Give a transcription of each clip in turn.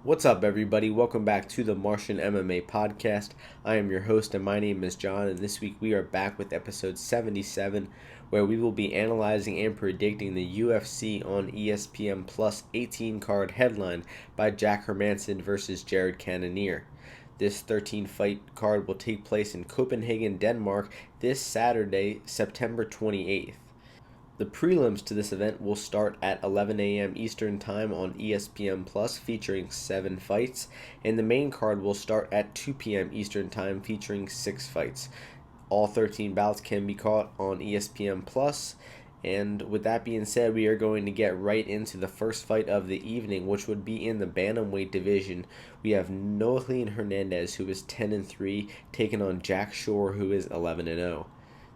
What's up, everybody? Welcome back to the Martian MMA podcast. I am your host, and my name is John, and this week we are back with episode 77, where we will be analyzing and predicting the UFC on ESPN Plus 18 card headline by Jack Hermansson versus Chirrico-Muradov. This 13-fight card will take place in Copenhagen, Denmark, this Saturday, September 28th. The prelims to this event will start at 11 a.m. Eastern Time on ESPN Plus, featuring 7 fights, and the main card will start at 2 p.m. Eastern Time, featuring 6 fights. All 13 bouts can be caught on ESPN Plus, and with that being said, we are going to get right into the first fight of the evening, which would be in the bantamweight division. We have Noelin Hernandez, who is 10-3, taking on Jack Shore, who is 11-0.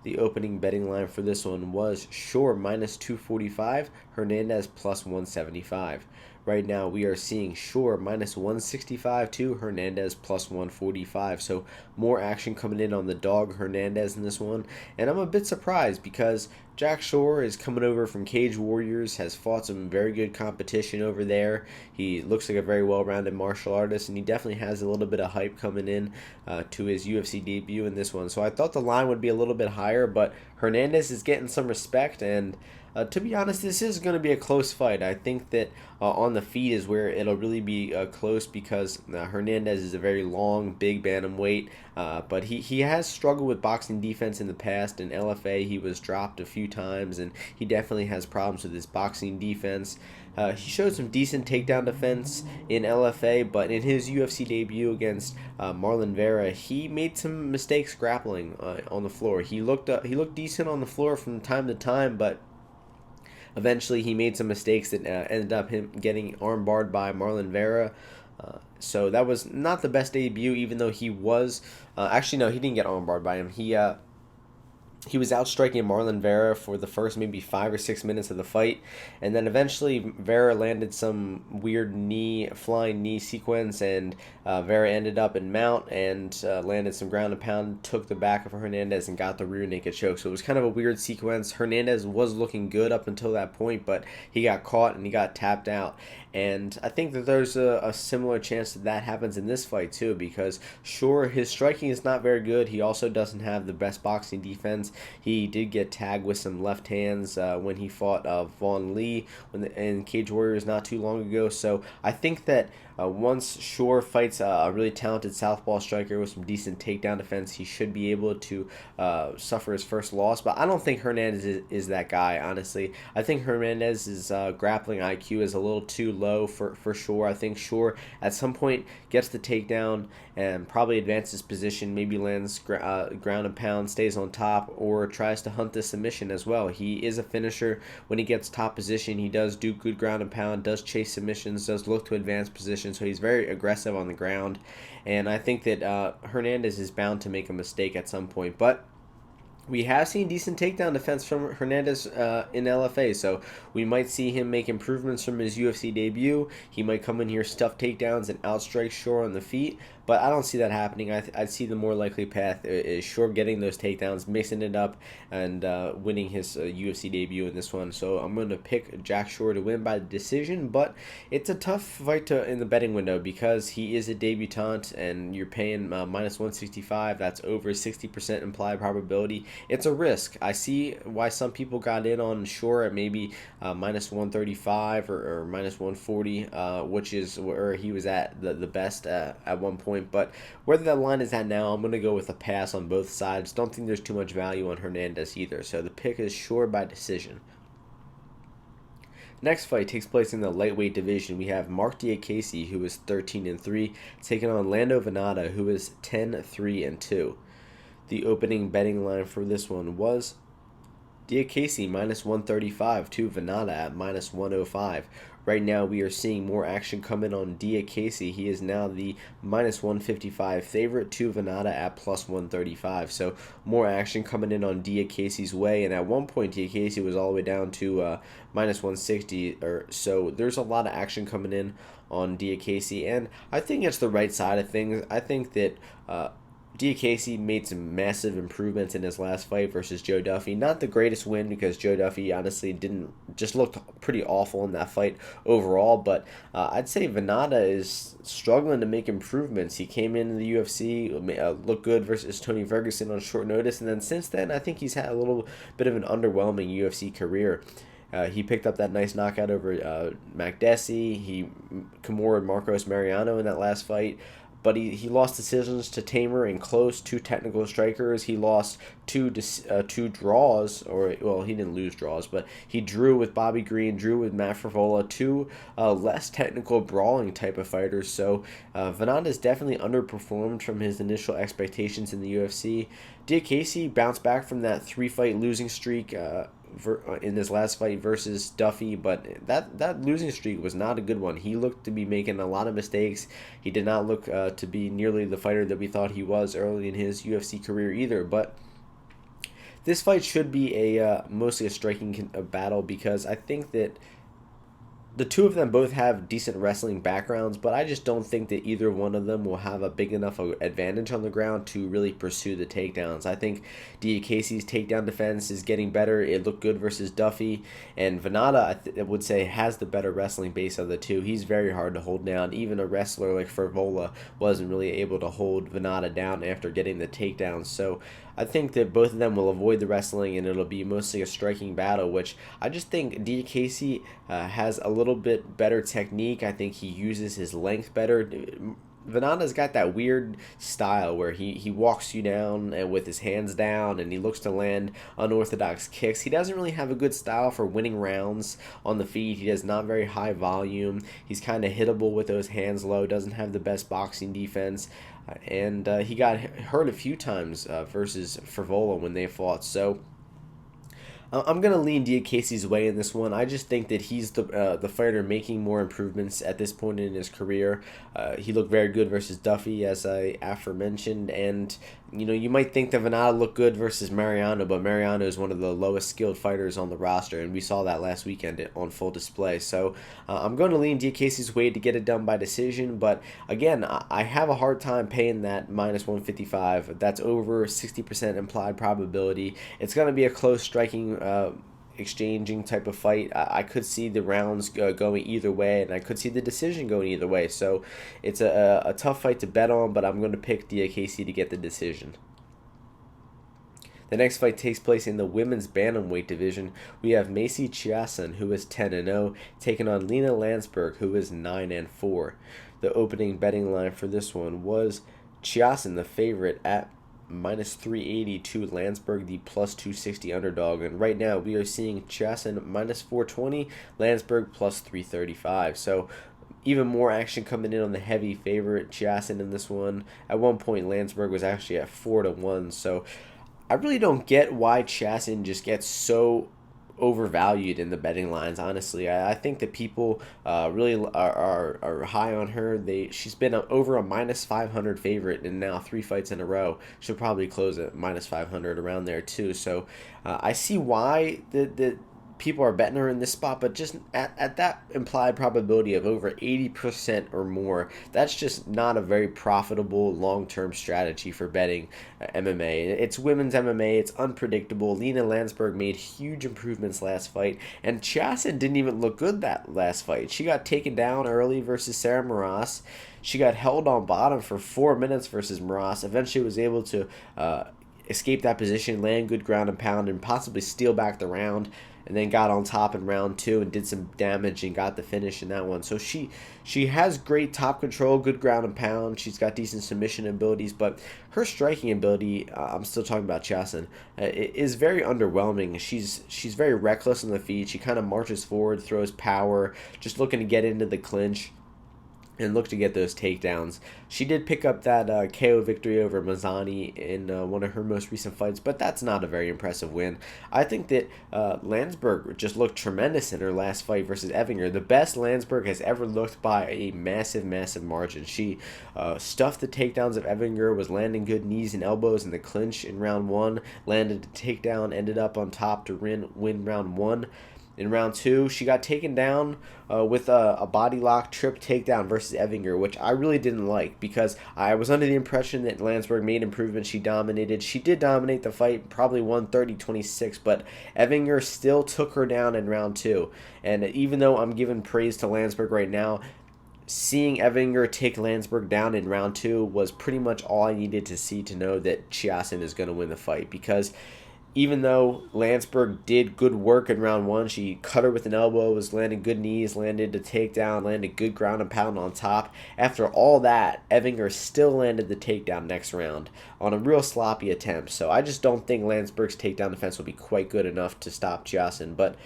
The opening betting line for this one was Shore minus 245, Hernandez plus 175. Right now we are seeing Shore minus 165 to Hernandez plus 145. So more action coming in on the dog Hernandez in this one. And I'm a bit surprised because Jack Shore is coming over from Cage Warriors, has fought some very good competition over there. He looks like a very well-rounded martial artist, and he definitely has a little bit of hype coming in to his UFC debut in this one. So I thought the line would be a little bit higher, but Hernandez is getting some respect, and to be honest, this is going to be a close fight. I think that on the feet is where it'll really be close because Hernandez is a very long, big bantamweight, but he has struggled with boxing defense in the past. In LFA, he was dropped a few times, and he definitely has problems with his boxing defense. He showed some decent takedown defense in LFA, but in his UFC debut against Marlon Vera, he made some mistakes grappling on the floor. He looked decent on the floor from time to time, but eventually he made some mistakes that ended up him getting armbarred by Marlon Vera. So that was not the best debut, even though he was... actually, no, he didn't get armbarred by him. He was outstriking Marlon Vera for the first maybe 5 or 6 minutes of the fight, and then eventually Vera landed some weird flying knee sequence, and Vera ended up in mount and landed some ground and pound, took the back of Hernandez, and got the rear naked choke. So it was kind of a weird sequence. Hernandez was looking good up until that point, but he got caught and he got tapped out. And I think that there's a similar chance that happens in this fight too, because sure, his striking is not very good. He also doesn't have the best boxing defense. He did get tagged with some left hands when he fought Vaughn Lee in Cage Warriors not too long ago. So I think that once Shore fights a really talented southpaw striker with some decent takedown defense, he should be able to suffer his first loss. But I don't think Hernandez is that guy, honestly. I think Hernandez's grappling IQ is a little too low for Shore. I think Shore at some point gets the takedown and probably advances position, maybe lands ground and pound, stays on top, or tries to hunt the submission as well. He is a finisher. When he gets top position, he does do good ground and pound, does chase submissions, does look to advance position, so he's very aggressive on the ground. And I think that Hernandez is bound to make a mistake at some point, but we have seen decent takedown defense from Hernandez in LFA, so we might see him make improvements from his UFC debut. He might come in here, stuff takedowns, and outstrike Shore on the feet, but I don't see that happening. I see the more likely path is Shore getting those takedowns, mixing it up, and winning his UFC debut in this one. So I'm going to pick Jack Shore to win by decision, but it's a tough fight in the betting window because he is a debutant, and you're paying minus 165. That's over 60% implied probability. It's a risk. I see why some people got in on Shore at maybe minus 135 or minus 140, which is where he was at the best at one point. But where that line is at now, I'm going to go with a pass on both sides. Don't think there's too much value on Hernandez either. So the pick is Shore by decision. Next fight takes place in the lightweight division. We have Mark Diakiese, who is 13-3, taking on Diakiese-Vanatta, who is 10-3-2. The opening betting line for this one was Diakiese minus 135 to Vanatta at minus 105. Right now we are seeing more action come in on Diakiese. He is now the minus 155 favorite to Vanatta at plus 135. So more action coming in on Diakiese's way. And at one point Diakiese was all the way down to minus 160 or so. There's a lot of action coming in on Diakiese, and I think it's the right side of things. I think that Diakiese made some massive improvements in his last fight versus Joe Duffy. Not the greatest win because Joe Duffy honestly just looked pretty awful in that fight overall. But I'd say Vanatta is struggling to make improvements. He came into the UFC, looked good versus Tony Ferguson on short notice, and then since then I think he's had a little bit of an underwhelming UFC career. He picked up that nice knockout over Makdessi. He Kimura Marcos Mariano in that last fight. But he lost decisions to Tamer and close, two technical strikers. He lost two draws, or, well, he didn't lose draws, but he drew with Bobby Green, drew with Matt Frevola, two less technical brawling type of fighters. So Vanatta's definitely underperformed from his initial expectations in the UFC. Diakiese bounced back from that 3-fight losing streak in his last fight versus Duffy, but that losing streak was not a good one. He looked to be making a lot of mistakes. He did not look to be nearly the fighter that we thought he was early in his UFC career either, but this fight should be a mostly a striking battle because I think that the two of them both have decent wrestling backgrounds, but I just don't think that either one of them will have a big enough advantage on the ground to really pursue the takedowns. I think Diakiese's takedown defense is getting better. It looked good versus Duffy, and Vanatta, I would say, has the better wrestling base of the two. He's very hard to hold down. Even a wrestler like Frevola wasn't really able to hold Vanatta down after getting the takedowns. So I think that both of them will avoid the wrestling, and it'll be mostly a striking battle, which I just think Diakiese has a little bit better technique. I think he uses his length better. Vanatta's got that weird style where he walks you down and with his hands down, and he looks to land unorthodox kicks. He doesn't really have a good style for winning rounds on the feet. He does not very high volume. He's kind of hittable with those hands low, doesn't have the best boxing defense. And he got hurt a few times versus Frevola when they fought. So I'm going to lean Diakiese's way in this one. I just think that he's the fighter making more improvements at this point in his career. He looked very good versus Duffy, as I aforementioned, and you might think that Vanatta looked good versus Mariano, but Mariano is one of the lowest skilled fighters on the roster, and we saw that last weekend on full display. So I'm going to lean Diakiese's way to get it done by decision, but again, I have a hard time paying that minus 155. That's over 60% implied probability. It's going to be a close striking exchanging type of fight. I could see the rounds going either way, and I could see the decision going either way. So it's a tough fight to bet on, but I'm going to pick Diakiese to get the decision. The next fight takes place in the women's bantamweight division. We have Macy Chiasson, who is 10-0, taking on Lena Landsberg, who is 9-4. The opening betting line for this one was Chiasson, the favorite, at minus 380 to Landsberg, the plus 260 underdog. And right now we are seeing Chiasson minus 420, Landsberg plus 335. So even more action coming in on the heavy favorite Chiasson in this one. At one point, Landsberg was actually at 4-1. So I really don't get why Chiasson just gets so overvalued in the betting lines. Honestly, I think that people really are high on her. She's been over a minus 500 favorite in now 3 fights in a row. She'll probably close at minus 500 around there too. So I see why the people are betting her in this spot, but just at that implied probability of over 80% or more, that's just not a very profitable long-term strategy for betting MMA. It's women's MMA. It's unpredictable. Lena Landsberg made huge improvements last fight, and Chiasson didn't even look good that last fight. She got taken down early versus Sarah Moras. She got held on bottom for 4 minutes versus Moras. Eventually was able to escape that position, land good ground and pound, and possibly steal back the round, and then got on top in round 2 and did some damage and got the finish in that one. So she has great top control, good ground and pound. She's got decent submission abilities, but her striking ability, I'm still talking about Chiasson, is very underwhelming. She's very reckless on the feet. She kind of marches forward, throws power, just looking to get into the clinch and look to get those takedowns. She did pick up that KO victory over Mazzani in one of her most recent fights, but that's not a very impressive win. I think that Landsberg just looked tremendous in her last fight versus Evinger. The best Landsberg has ever looked by a massive, massive margin. She stuffed the takedowns of Evinger, was landing good knees and elbows in the clinch in round 1, landed a takedown, ended up on top to win round 1. in round 2. She got taken down with a body lock trip takedown versus Evinger, which I really didn't like because I was under the impression that Landsberg made improvements. She dominated. She did dominate the fight, probably won 30-26, but Evinger still took her down in round 2. And even though I'm giving praise to Landsberg right now, seeing Evinger take Landsberg down in round 2 was pretty much all I needed to see to know that Chiasson is going to win the fight, because even though Landsberg did good work in round 1, she cut her with an elbow, was landing good knees, landed a takedown, landed good ground and pound on top. After all that, Evinger still landed the takedown next round on a real sloppy attempt. So I just don't think Landsberg's takedown defense will be quite good enough to stop Chiasson. But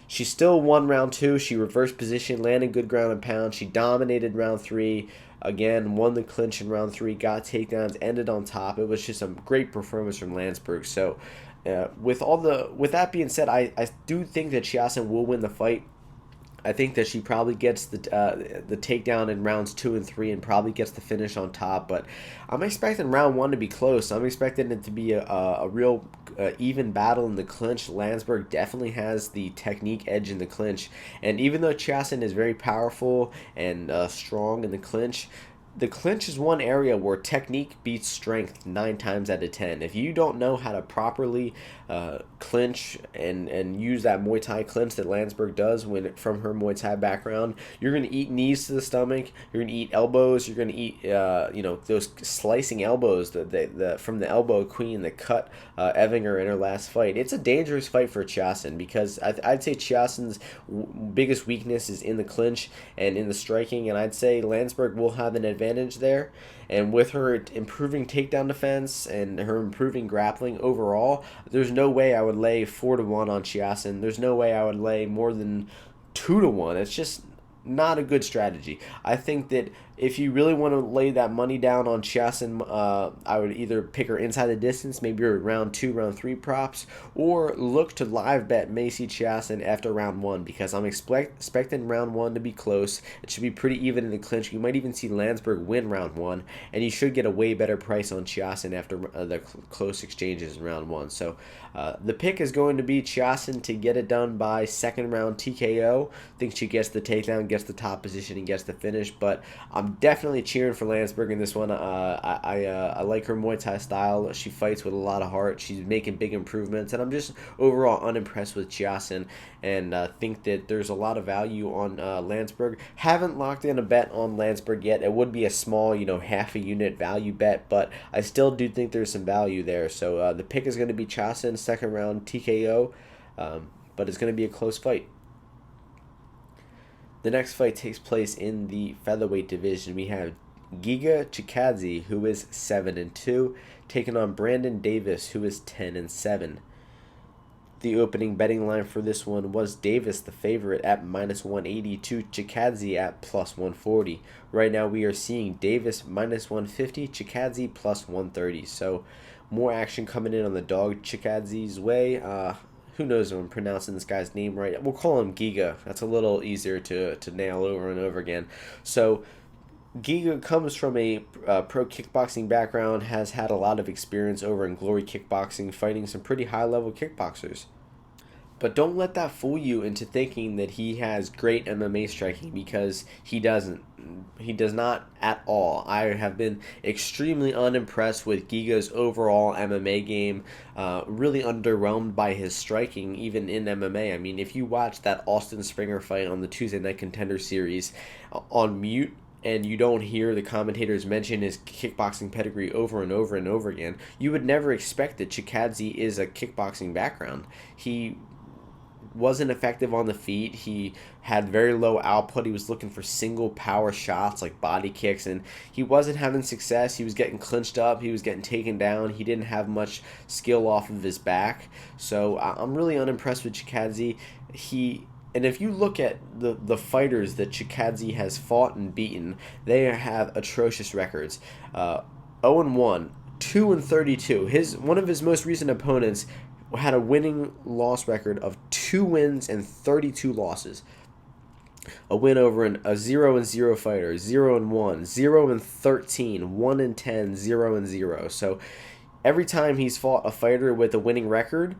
she still won round 2. She reversed position, landed good ground and pound. She dominated round 3. Again, won the clinch in round 3, got takedowns, ended on top. It was just a great performance from Landsberg. So with that being said, I do think that Chiasson will win the fight. I think that she probably gets the takedown in rounds 2 and 3 and probably gets the finish on top. But I'm expecting round 1 to be close. I'm expecting it to be a real even battle in the clinch. Landsberg definitely has the technique edge in the clinch. And even though Chiasson is very powerful and strong in the clinch is one area where technique beats strength 9 times out of 10. If you don't know how to properly clinch and use that Muay Thai clinch that Landsberg does from her Muay Thai background, you're going to eat knees to the stomach, you're going to eat elbows, you're going to eat those slicing elbows from the elbow queen that cut Evinger in her last fight. It's a dangerous fight for Chiasson because I'd say Chiasson's biggest weakness is in the clinch and in the striking, and I'd say Landsberg will have an advantage there. And with her improving takedown defense and her improving grappling overall, there's no way I would lay 4-1 on Chiasson. There's no way I would lay more than 2-1. It's just not a good strategy. I think that if you really want to lay that money down on Chiasson, I would either pick her inside the distance, maybe round 2, round 3 props, or look to live bet Macy Chiasson after round 1, because I'm expecting round 1 to be close. It should be pretty even in the clinch. You might even see Landsberg win round 1, and you should get a way better price on Chiasson after the close exchanges in round 1. So the pick is going to be Chiasson to get it done by second round TKO. I think she gets the takedown, gets the top position, and gets the finish, but I'm definitely cheering for Landsberg in this one. I like her Muay Thai style. She fights with a lot of heart. She's making big improvements, and I'm just overall unimpressed with Chiasson, and think that there's a lot of value on Landsberg. Haven't locked in a bet on Landsberg yet. It would be a small, half a unit value bet, but I still do think there's some value there. So the pick is going to be Chiasson, second round TKO, but it's going to be a close fight. The next fight takes place in the featherweight division. We have Giga Chikadze, who is 7-2, taking on Brandon Davis, who is 10-7. The opening betting line for this one was Davis, the favorite, at -180 to Chikadze at +140. Right now we are seeing Davis -150, Chikadze +130. So more action coming in on the dog Chikadze's way. Who knows if I'm pronouncing this guy's name right. We'll call him Giga. That's a little easier to nail over and over again. So Giga comes from a pro kickboxing background, has had a lot of experience over in Glory Kickboxing, fighting some pretty high-level kickboxers. But don't let that fool you into thinking that he has great MMA striking, because he doesn't. He does not at all. I have been extremely unimpressed with Giga's overall MMA game. Really underwhelmed by his striking, even in MMA. I mean, if you watch that Austin Springer fight on the Tuesday Night Contender Series on mute, and you don't hear the commentators mention his kickboxing pedigree over and over and over again, you would never expect that Chikadze is a kickboxing background. He wasn't effective on the feet. He had very low output. He was looking for single power shots like body kicks, and he wasn't having success. He was getting clinched up. He was getting taken down. He didn't have much skill off of his back. So I'm really unimpressed with Chikadze. And if you look at the fighters that Chikadze has fought and beaten, they have atrocious records. 0-1, 2-32. One of his most recent opponents had a winning loss record of 2 wins and 32 losses. A win over a 0-0 fighter, 0-1, 0-13, 1-10, 0-0. So every time he's fought a fighter with a winning record,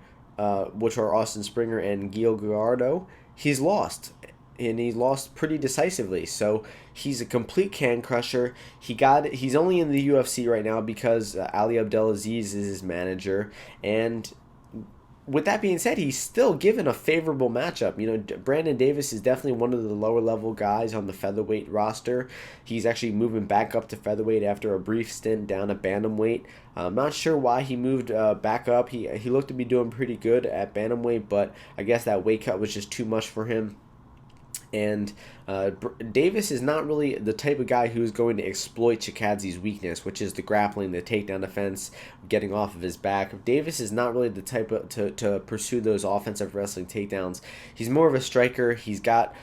which are Austin Springer and Gil Gallardo, he's lost. And he lost pretty decisively. So he's a complete can crusher. He's only in the UFC right now because Ali Abdelaziz is his manager. And with that being said, he's still given a favorable matchup. Brandon Davis is definitely one of the lower level guys on the featherweight roster. He's actually moving back up to featherweight after a brief stint down at bantamweight. I'm not sure why he moved back up. He looked to be doing pretty good at bantamweight, but I guess that weight cut was just too much for him. And Davis is not really the type of guy who's going to exploit Chikadze's weakness, which is the grappling, the takedown defense, getting off of his back. Davis is not really the type to pursue those offensive wrestling takedowns. He's more of a striker. He's got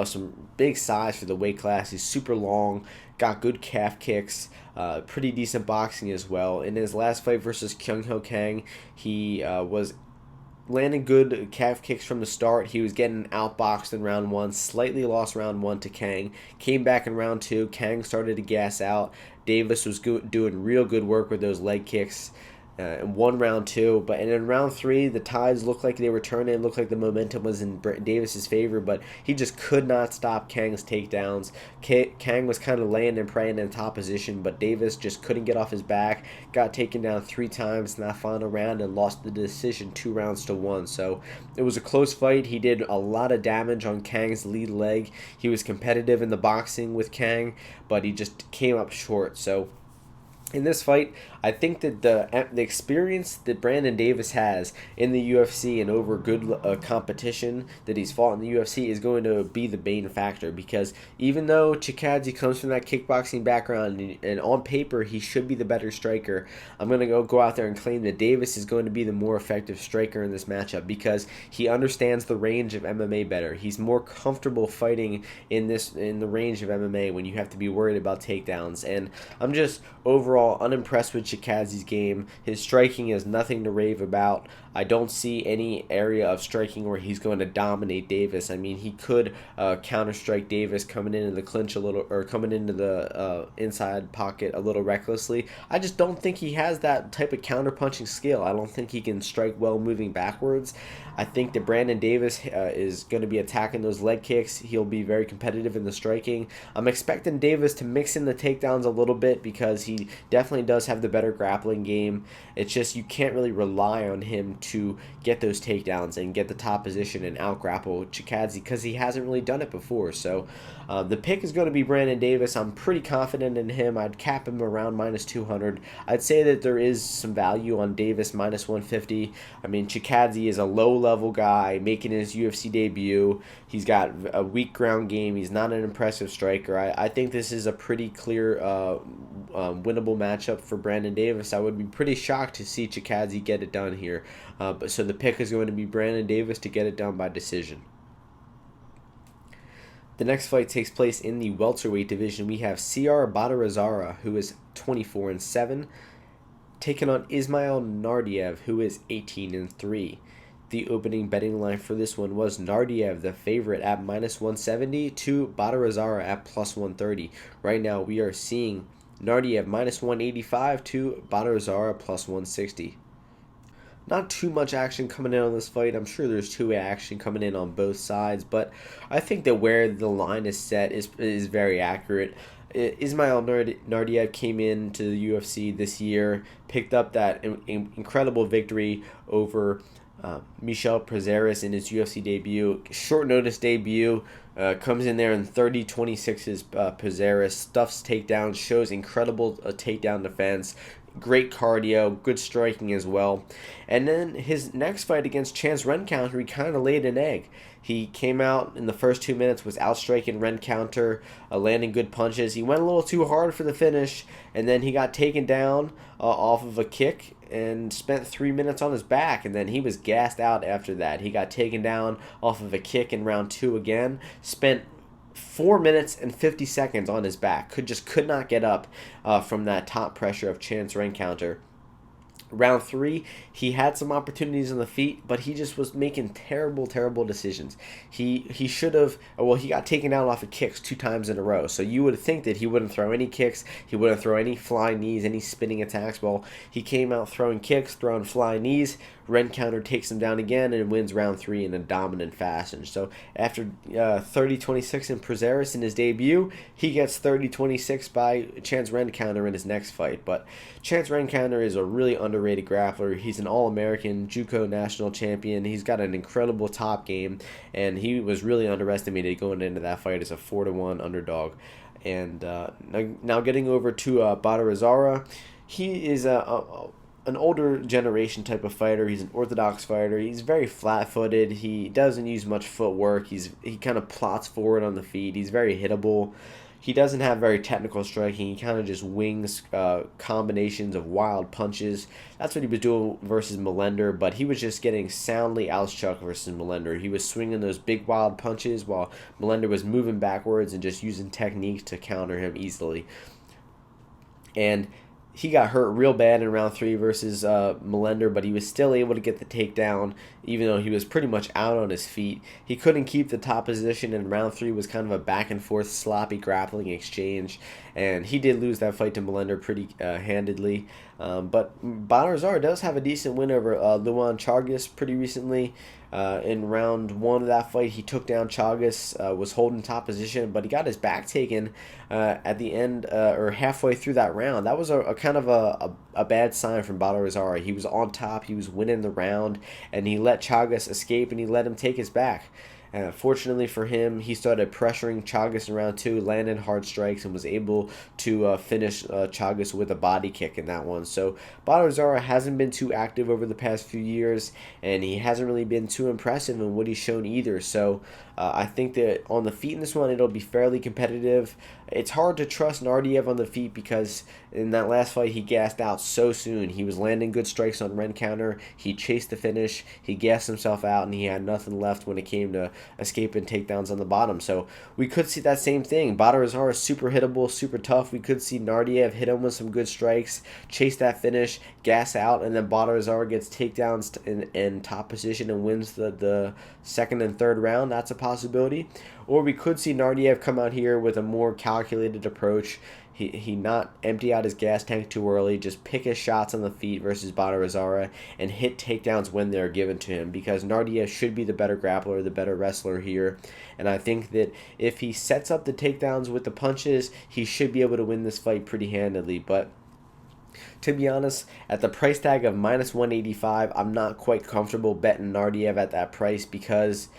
some big size for the weight class. He's super long, got good calf kicks, pretty decent boxing as well. In his last fight versus Kyung-Ho Kang, he was landing good calf kicks from the start. He was getting outboxed in round 1, slightly lost round 1 to Kang. Came back in round 2. Kang started to gas out. Davis was doing real good work with those leg kicks. Won round 2, but in round 3 the tides looked like they were turning. Looked like the momentum was in Davis's favor, but he just could not stop Kang's takedowns. Kang was kind of laying and praying in top position, but Davis just couldn't get off his back. Got taken down 3 times in that final round and lost the decision 2-1. So it was a close fight. He did a lot of damage on Kang's lead leg. He was competitive in the boxing with Kang, but he just came up short. So in this fight, I think that the experience that Brandon Davis has in the UFC and over good competition that he's fought in the UFC is going to be the main factor, because even though Chikadze comes from that kickboxing background and on paper he should be the better striker, I'm going to go out there and claim that Davis is going to be the more effective striker in this matchup because he understands the range of MMA better. He's more comfortable fighting in the range of MMA when you have to be worried about takedowns. And I'm just overall unimpressed with Chikadze's game. His striking is nothing to rave about. I don't see any area of striking where he's going to dominate Davis. I mean, he could counter-strike Davis coming into the clinch a little, or coming into the inside pocket a little recklessly. I just don't think he has that type of counter-punching skill. I don't think he can strike well moving backwards. I think that Brandon Davis is going to be attacking those leg kicks. He'll be very competitive in the striking. I'm expecting Davis to mix in the takedowns a little bit because he definitely does have the better grappling game. It's just you can't really rely on him to get those takedowns and get the top position and out-grapple Chikadze because he hasn't really done it before. So the pick is going to be Brandon Davis. I'm pretty confident in him. I'd cap him around -200. I'd say that there is some value on Davis -150. I mean, Chikadze is a low-level guy making his UFC debut. He's got a weak ground game. He's not an impressive striker. I think this is a pretty clear winnable matchup for Brandon Davis. I would be pretty shocked to see Chikadze get it done here. So the pick is going to be Brandon Davis to get it done by decision. The next fight takes place in the welterweight division. We have CR Bahaurzada, who is 24-7, taking on Ismail-Naurdiev, who is 18-3. The opening betting line for this one was Naurdiev, the favorite, at -170 to Bahaurzada at +130. Right now we are seeing Naurdiev -185 to Bahaurzada +160. Not too much action coming in on this fight. I'm sure there's two-way action coming in on both sides, but I think that where the line is set is very accurate. Ismail Naurdiev came into the UFC this year, picked up that incredible victory over Michal Prazeres in his UFC debut. Short notice debut, comes in there in 30-26's Prazeres, stuffs takedowns, shows incredible takedown defense, great cardio, good striking as well. And then his next fight against Chance Rencounter, he kind of laid an egg. He came out in the first 2 minutes, was outstriking Rencounter, landing good punches. He went a little too hard for the finish, and then he got taken down off of a kick and spent 3 minutes on his back, and then he was gassed out after that. He got taken down off of a kick in round 2 again, spent 4 minutes and 50 seconds on his back. Could not get up from that top pressure of Chance Rencounter. Round 3, he had some opportunities on the feet, but he just was making terrible decisions. He should have, well, he got taken down off of kicks 2 times in a row, so you would think that he wouldn't throw any kicks, he wouldn't throw any flying knees, any spinning attacks. Well, he came out throwing kicks, throwing flying knees. Rencounter takes him down again and wins round 3 in a dominant fashion. So after 30-26 in Prazeres in his debut, he gets 30-26 by Chance Rencounter in his next fight. But Chance Rencounter is a really underrated grappler. He's an All-American JUCO national champion. He's got an incredible top game, and he was really underestimated going into that fight as a 4-1 underdog. And now getting over to Bahaurzada, he is an older generation type of fighter. He's an orthodox fighter. He's very flat-footed. He doesn't use much footwork. He kind of plots forward on the feet. He's very hittable. He doesn't have very technical striking. He kind of just wings combinations of wild punches. That's what he was doing versus Melender, but he was just getting soundly outstruck versus Melender. He was swinging those big wild punches while Melender was moving backwards and just using technique to counter him easily. And he got hurt real bad in round 3 versus Melender, but he was still able to get the takedown, even though he was pretty much out on his feet. He couldn't keep the top position, and round 3 was kind of a back-and-forth, sloppy grappling exchange, and he did lose that fight to Melender pretty handedly. But Bahaurzada does have a decent win over Luan Chagas pretty recently. In round 1 of that fight, he took down Chagas, was holding top position, but he got his back taken at the end or halfway through that round. That was a kind of a bad sign from Bahaurzada. He was on top, he was winning the round, and he let Chagas escape, and he let him take his back. Fortunately for him, he started pressuring Chagas in round 2, landed hard strikes, and was able to finish Chagas with a body kick in that one. So Bahaurzada hasn't been too active over the past few years, and he hasn't really been too impressive in what he's shown either. So I think that on the feet in this one, it'll be fairly competitive. It's hard to trust Naurdiev on the feet because in that last fight, he gassed out so soon. He was landing good strikes on Rencounter. He chased the finish. He gassed himself out, and he had nothing left when it came to escaping takedowns on the bottom. So we could see that same thing. Bahaurzada is super hittable, super tough. We could see Naurdiev hit him with some good strikes, chase that finish, gas out, and then Bahaurzada gets takedowns in top position and wins the second and third round. That's a possibility. Or we could see Naurdiev come out here with a more calculated approach. He not empty out his gas tank too early, just pick his shots on the feet versus Bahaurzada and hit takedowns when they're given to him, because Naurdiev should be the better grappler, the better wrestler here. And I think that if he sets up the takedowns with the punches, he should be able to win this fight pretty handily. But to be honest, at the price tag of -185, I'm not quite comfortable betting Naurdiev at that price, because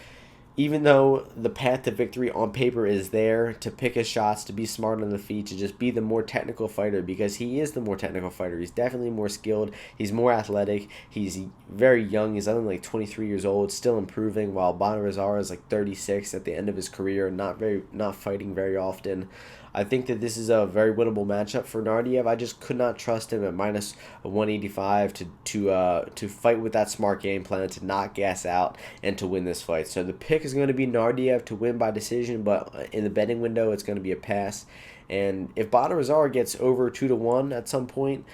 even though the path to victory on paper is there, to pick his shots, to be smart on the feet, to just be the more technical fighter, because he is the more technical fighter. He's definitely more skilled. He's more athletic. He's very young. He's only like 23 years old, still improving, while Bahaurzada is like 36 at the end of his career, not fighting very often. I think that this is a very winnable matchup for Naurdiev. I just could not trust him at -185 to fight with that smart game plan, to not gas out, and to win this fight. So the pick is going to be Naurdiev to win by decision, but in the betting window, it's going to be a pass. And if Bahaurzada gets over 2-1 at some point,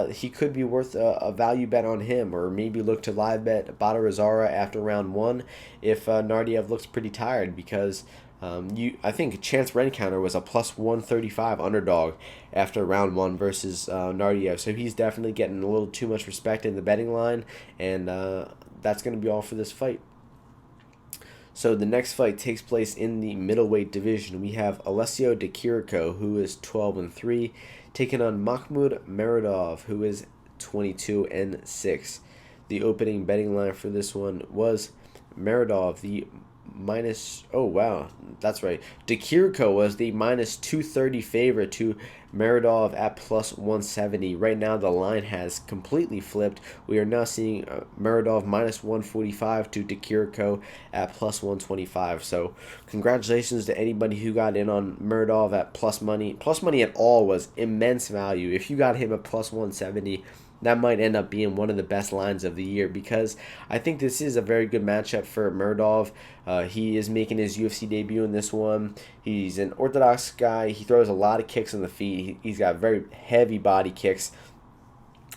he could be worth a value bet on him, or maybe look to live bet Bahaurzada after round 1 if Naurdiev looks pretty tired, because I think Chance Rencounter was a +135 underdog after round 1 versus Naurdiev, so he's definitely getting a little too much respect in the betting line, and that's going to be all for this fight. So the next fight takes place in the middleweight division. We have Alessio Di Chirico, who is 12-3, taking on Mahmoud Muradov, who is 22-6. The opening betting line for this one was Muradov, the that's right. Di Chirico was the -230 favorite to Muradov at +170. Right now, the line has completely flipped. We are now seeing Muradov -145 to Di Chirico at +125. So, congratulations to anybody who got in on Muradov at plus money. Plus money at all was immense value. If you got him at +170, that might end up being one of the best lines of the year, because I think this is a very good matchup for Muradov. He is making his UFC debut in this one. He's an orthodox guy. He throws a lot of kicks on the feet. He's got very heavy body kicks.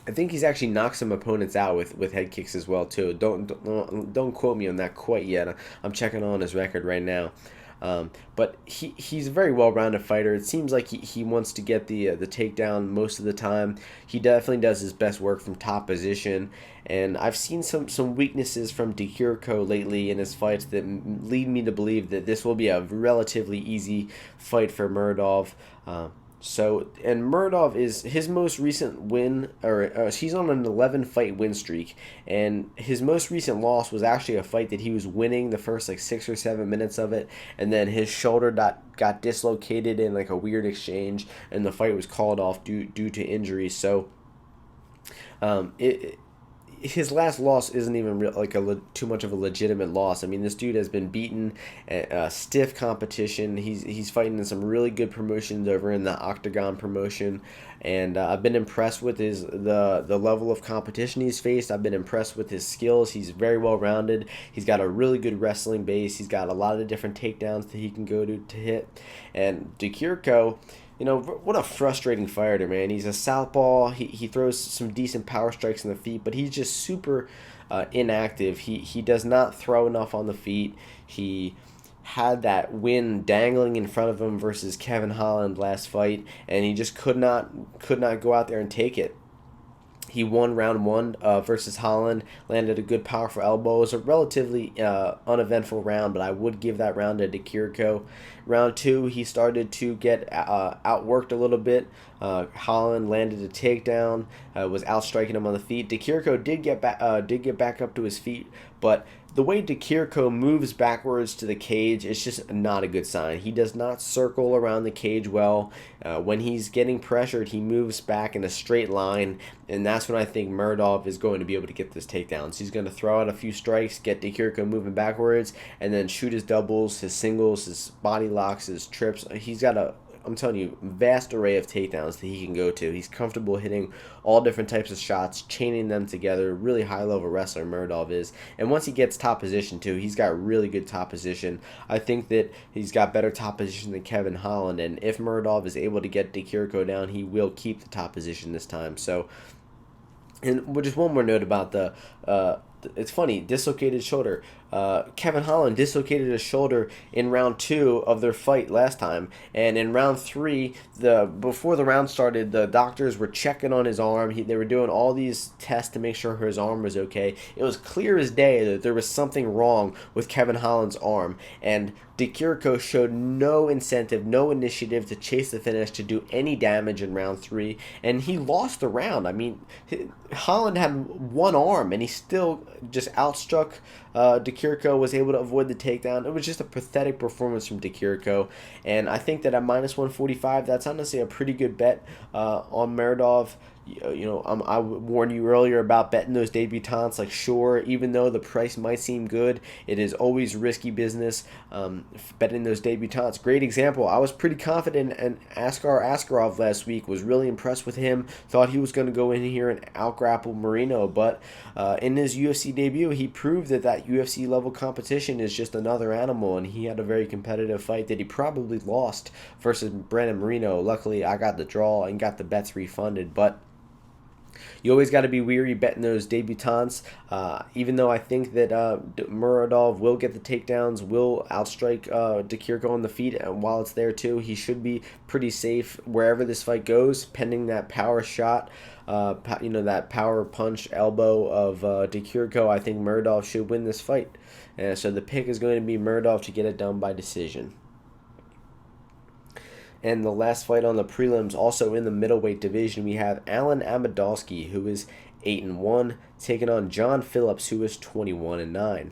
I think he's actually knocked some opponents out with head kicks as well too. Don't quote me on that quite yet. I'm checking on his record right now. But he's a very well-rounded fighter. It seems like he wants to get the takedown most of the time. He definitely does his best work from top position. And I've seen some weaknesses from Chirrico lately in his fights that lead me to believe that this will be a relatively easy fight for Muradov. And Muradov is his most recent win, or he's on an 11-fight win streak, and his most recent loss was actually a fight that he was winning the first like 6 or 7 minutes of it, and then his shoulder got dislocated in like a weird exchange, and the fight was called off due to injury. So, his last loss isn't even too much of a legitimate loss. I mean, this dude has been beaten at stiff competition. He's fighting in some really good promotions over in the Octagon promotion, and I've been impressed with the level of competition he's faced. I've been impressed with his skills. He's very well rounded. He's got a really good wrestling base. He's got a lot of different takedowns that he can go to hit. And Chirrico, what a frustrating fighter, man. He's a southpaw. He throws some decent power strikes in the feet, but he's just super inactive. He does not throw enough on the feet. He had that win dangling in front of him versus Kevin Holland last fight, and he just could not go out there and take it. He won round 1 versus Holland, landed a good powerful elbow. It was a relatively uneventful round, but I would give that round to Chirrico. Round 2, he started to get outworked a little bit. Holland landed a takedown, was outstriking him on the feet. Chirrico did get back up to his feet, but the way Chirrico moves backwards to the cage is just not a good sign. He does not circle around the cage well. When he's getting pressured, he moves back in a straight line, and that's when I think Muradov is going to be able to get this takedowns. He's going to throw out a few strikes, get Chirrico moving backwards, and then shoot his doubles, his singles, his body locks, his trips. He's got I'm telling you, vast array of takedowns that he can go to. He's comfortable hitting all different types of shots, chaining them together. Really high-level wrestler Muradov is. And once he gets top position, too, he's got really good top position. I think that he's got better top position than Kevin Holland, and if Muradov is able to get Chirrico down, he will keep the top position this time. So, and just one more note about it's funny, dislocated shoulder. Kevin Holland dislocated his shoulder in round 2 of their fight last time, and in round 3, before the round started, the doctors were checking on his arm. They were doing all these tests to make sure his arm was okay. It was clear as day that there was something wrong with Kevin Holland's arm, and Chirrico showed no incentive, no initiative to chase the finish, to do any damage in round 3, and he lost the round. I mean, Holland had one arm, and he still just outstruck Chirrico, was able to avoid the takedown. It was just a pathetic performance from Chirrico, and I think that at minus 145, that's honestly a pretty good bet on Muradov. I warned you earlier about betting those debutantes like Shore. Even though the price might seem good, it is always risky business betting those debutantes. Great example. I was pretty confident in Askar Askarov last week. Was really impressed with him. Thought he was going to go in here and outgrapple Marino, but in his UFC debut, he proved that UFC level competition is just another animal, and he had a very competitive fight that he probably lost versus Brandon Marino. Luckily, I got the draw and got the bets refunded, but you always got to be weary betting those debutantes. Even though I think that Muradov will get the takedowns, will outstrike Chirrico on the feet, and while it's there too, he should be pretty safe wherever this fight goes, pending that power shot, that power punch elbow of Chirrico. I think Muradov should win this fight. So the pick is going to be Muradov to get it done by decision. And the last fight on the prelims, also in the middleweight division, we have Alen Amedovski, who is 8-1, taking on John Phillips, who is 21-9.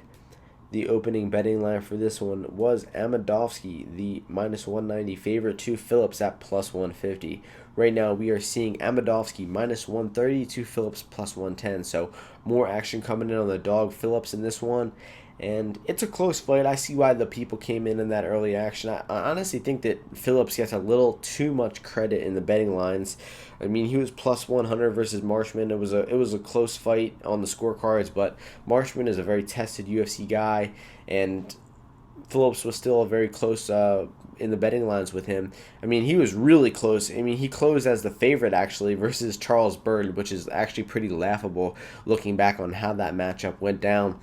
The opening betting line for this one was Amedovski, the minus 190 favorite, to Phillips at plus 150. Right now, we are seeing Amedovski minus 130 to Phillips plus 110. So more action coming in on the dog Phillips in this one. And it's a close fight. I see why the people came in that early action. I honestly think that Phillips gets a little too much credit in the betting lines. I mean, he was plus 100 versus Marshman. It was a close fight on the scorecards, but Marshman is a very tested UFC guy, and Phillips was still a very close in the betting lines with him. I mean, he was really close. I mean, he closed as the favorite, actually, versus Charles Byrd, which is actually pretty laughable looking back on how that matchup went down.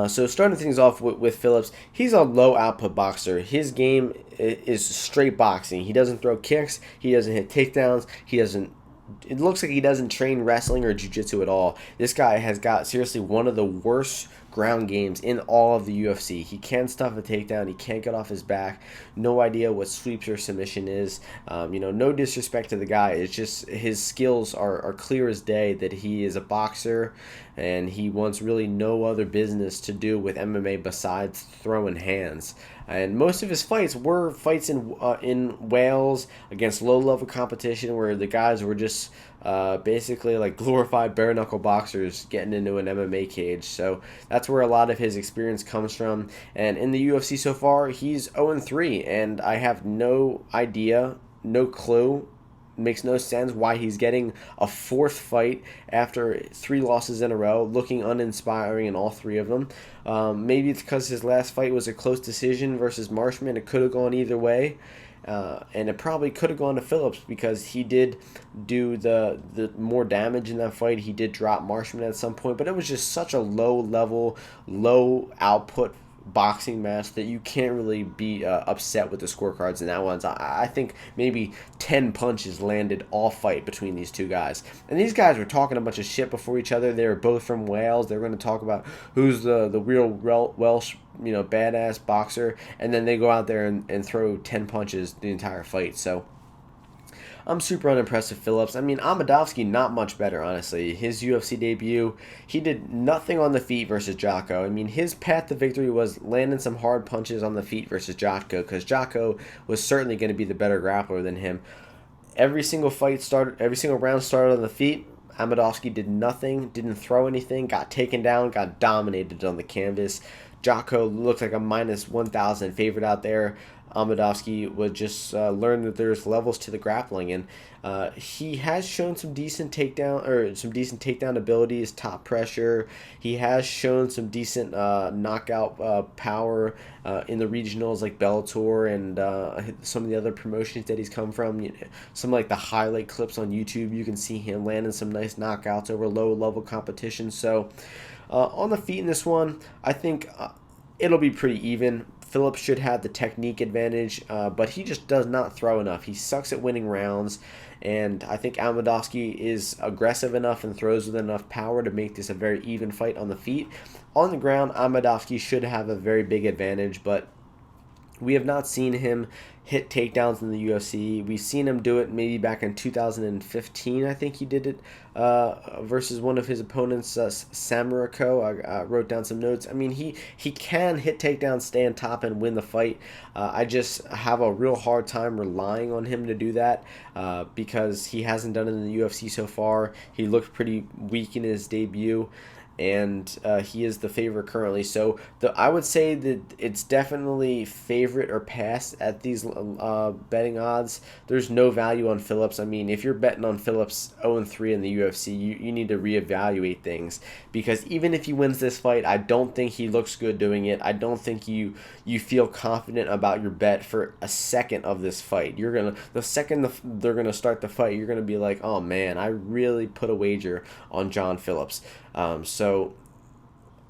So starting things off with Phillips, he's a low output boxer. His game is straight boxing. He doesn't throw kicks. He doesn't hit takedowns. He doesn't. It looks like he doesn't train wrestling or jiu-jitsu at all. This guy has got seriously one of the worst ground games in all of the UFC. He can't stuff a takedown. He can't get off his back. No idea what sweeps or submission is. No disrespect to the guy. It's just his skills are clear as day that he is a boxer, and he wants really no other business to do with MMA besides throwing hands. And most of his fights were fights in Wales against low-level competition where the guys were just basically like glorified bare-knuckle boxers getting into an MMA cage. So that's where a lot of his experience comes from. And in the UFC so far, he's 0-3, and I have no idea, no clue, makes no sense why he's getting a fourth fight after 3 losses in a row, looking uninspiring in all 3 of them. Maybe it's because his last fight was a close decision versus Marshman. It could have gone either way. And it probably could have gone to Phillips because he did do the more damage in that fight. He did drop Marshman at some point, but it was just such a low level, low output boxing match that you can't really be upset with the scorecards in that one. I think maybe 10 punches landed all fight between these two guys. And these guys were talking a bunch of shit before each other. They were both from Wales. They were going to talk about who's the real Welsh, badass boxer. And then they go out there and throw 10 punches the entire fight. So I'm super unimpressed with Phillips. I mean, Amedovski, not much better, honestly. His UFC debut, he did nothing on the feet versus Jocko. I mean, his path to victory was landing some hard punches on the feet versus Jocko, because Jocko was certainly going to be the better grappler than him. Every single round started on the feet. Amedovski did nothing, didn't throw anything, got taken down, got dominated on the canvas. Jocko looked like a minus 1,000 favorite out there. Amedovski would just learn that there's levels to the grappling, and he has shown some decent takedown abilities, top pressure. He has shown some decent knockout power in the regionals like Bellator and some of the other promotions that he's come from. Some like the highlight clips on YouTube, you can see him landing some nice knockouts over low level competition. So on the feet in this one, I think it'll be pretty even. Phillips should have the technique advantage, but he just does not throw enough. He sucks at winning rounds, and I think Amedovski is aggressive enough and throws with enough power to make this a very even fight on the feet. On the ground, Amedovski should have a very big advantage, but we have not seen him hit takedowns in the UFC. We've seen him do it maybe back in 2015. I think he did it versus one of his opponents, Samurako. I wrote down some notes. I mean, he can hit takedowns, stay on top, and win the fight. I just have a real hard time relying on him to do that because he hasn't done it in the UFC so far. He looked pretty weak in his debut, and he is the favorite currently. So I would say that it's definitely favorite or pass at these betting odds. There's no value on Phillips. I mean, if you're betting on Phillips 0-3 in the UFC, you need to reevaluate things, because even if he wins this fight, I don't think he looks good doing it. I don't think you feel confident about your bet for a second of this fight. The second they're gonna start the fight, you're gonna be like, oh man, I really put a wager on John Phillips. So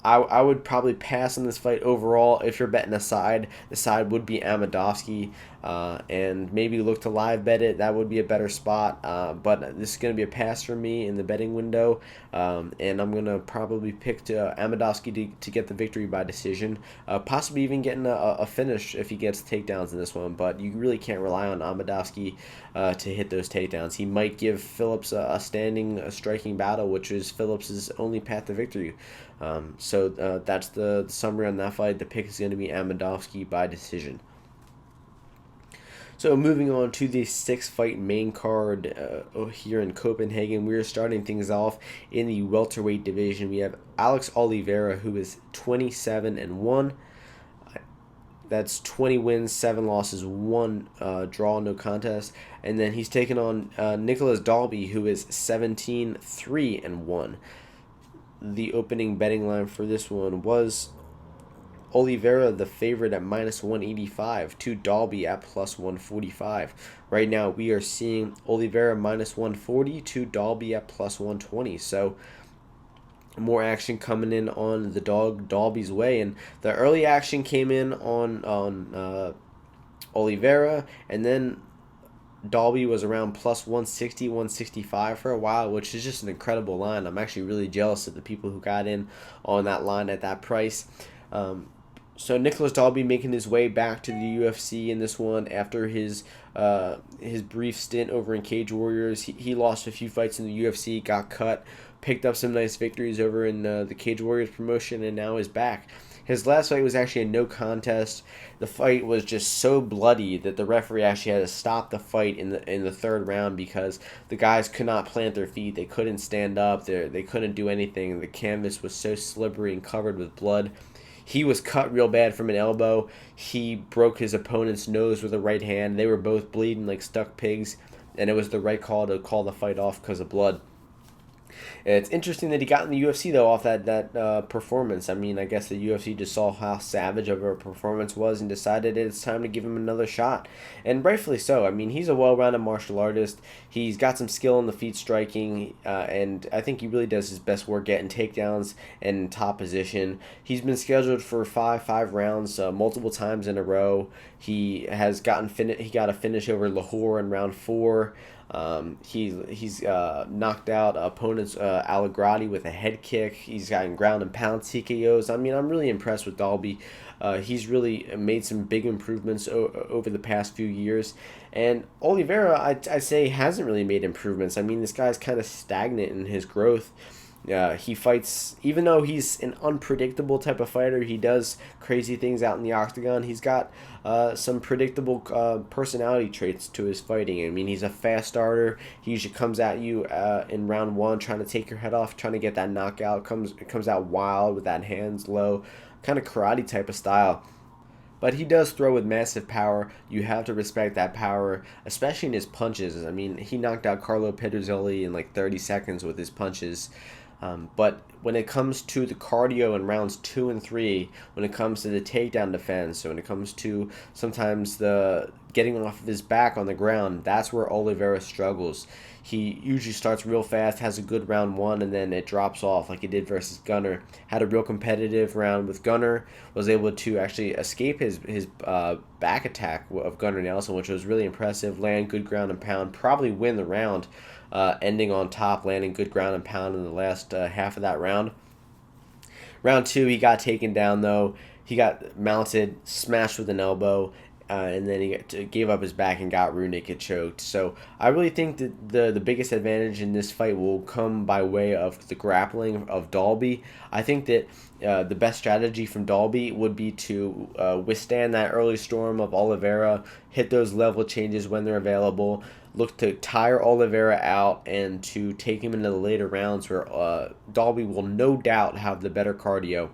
I would probably pass on this fight overall. If you're betting a side, the side would be Amedovski, and maybe look to live bet it. That would be a better spot. But this is going to be a pass for me in the betting window, and I'm going to probably pick Amedovski to get the victory by decision, possibly even getting a finish if he gets takedowns in this one. But you really can't rely on Amedovski to hit those takedowns. He might give Phillips a striking battle, which is Phillips' only path to victory. So that's the summary on that fight. The pick is going to be Amedovski by decision. So moving on to the 6-fight main card here in Copenhagen, we are starting things off in the welterweight division. We have Alex Oliveira, who is 27-1. That's 20 wins, 7 losses, 1 draw, no contest. And then he's taking on Nicolas-Dalby, who is 17-3-1. The opening betting line for this one was Oliveira, the favorite, at minus 185, to Dalby at plus 145. Right now, we are seeing Oliveira minus 140 to Dalby at plus 120. So more action coming in on the dog Dalby's way, and the early action came in on Oliveira, and then Dalby was around plus 160, 165 for a while, which is just an incredible line. I'm actually really jealous of the people who got in on that line at that price. So Nicholas Dalby making his way back to the UFC in this one after his brief stint over in Cage Warriors. He lost a few fights in the UFC, got cut, picked up some nice victories over in the Cage Warriors promotion, and now is back. His last fight was actually a no contest. The fight was just so bloody that the referee actually had to stop the fight in the third round because the guys could not plant their feet. They couldn't stand up. They couldn't do anything. The canvas was so slippery and covered with blood. He was cut real bad from an elbow. He broke his opponent's nose with a right hand. They were both bleeding like stuck pigs, and it was the right call to call the fight off because of blood. It's interesting that he got in the UFC, though, off that performance. I mean, I guess the UFC just saw how savage of a performance was and decided it's time to give him another shot. And rightfully so. I mean, he's a well-rounded martial artist. He's got some skill in the feet striking, and I think he really does his best work getting takedowns and top position. He's been scheduled for five rounds multiple times in a row. He has he got a finish over Lahore in round 4. He's knocked out opponents Allegrati with a head kick. He's gotten ground and pound TKOs. I mean, I'm really impressed with Dalby. He's really made some big improvements over the past few years. And Oliveira, I say, hasn't really made improvements. I mean, this guy's kind of stagnant in his growth. He fights, even though he's an unpredictable type of fighter, he does crazy things out in the octagon. He's got some predictable personality traits to his fighting. I mean, he's a fast starter. He usually comes at you in round 1 trying to take your head off, trying to get that knockout. Comes out wild with that hands low, kind of karate type of style. But he does throw with massive power. You have to respect that power, especially in his punches. I mean, he knocked out Carlo Pedrozzoli in like 30 seconds with his punches. But when it comes to the cardio in rounds 2 and 3, when it comes to the takedown defense, so when it comes to sometimes the getting off of his back on the ground, that's where Oliveira struggles. He usually starts real fast, has a good round 1, and then it drops off like he did versus Gunnar. Had a real competitive round with Gunnar, was able to actually escape his back attack of Gunnar Nelson, which was really impressive, land good ground and pound, probably win the round. Ending on top, landing good ground and pound in the last half of that round. Round 2, he got taken down, though. He got mounted, smashed with an elbow, and then he gave up his back and got rear naked choked. So I really think that the biggest advantage in this fight will come by way of the grappling of Dalby. I think that the best strategy from Dalby would be to withstand that early storm of Oliveira, hit those level changes when they're available, look to tire Oliveira out and to take him into the later rounds where Dalby will no doubt have the better cardio.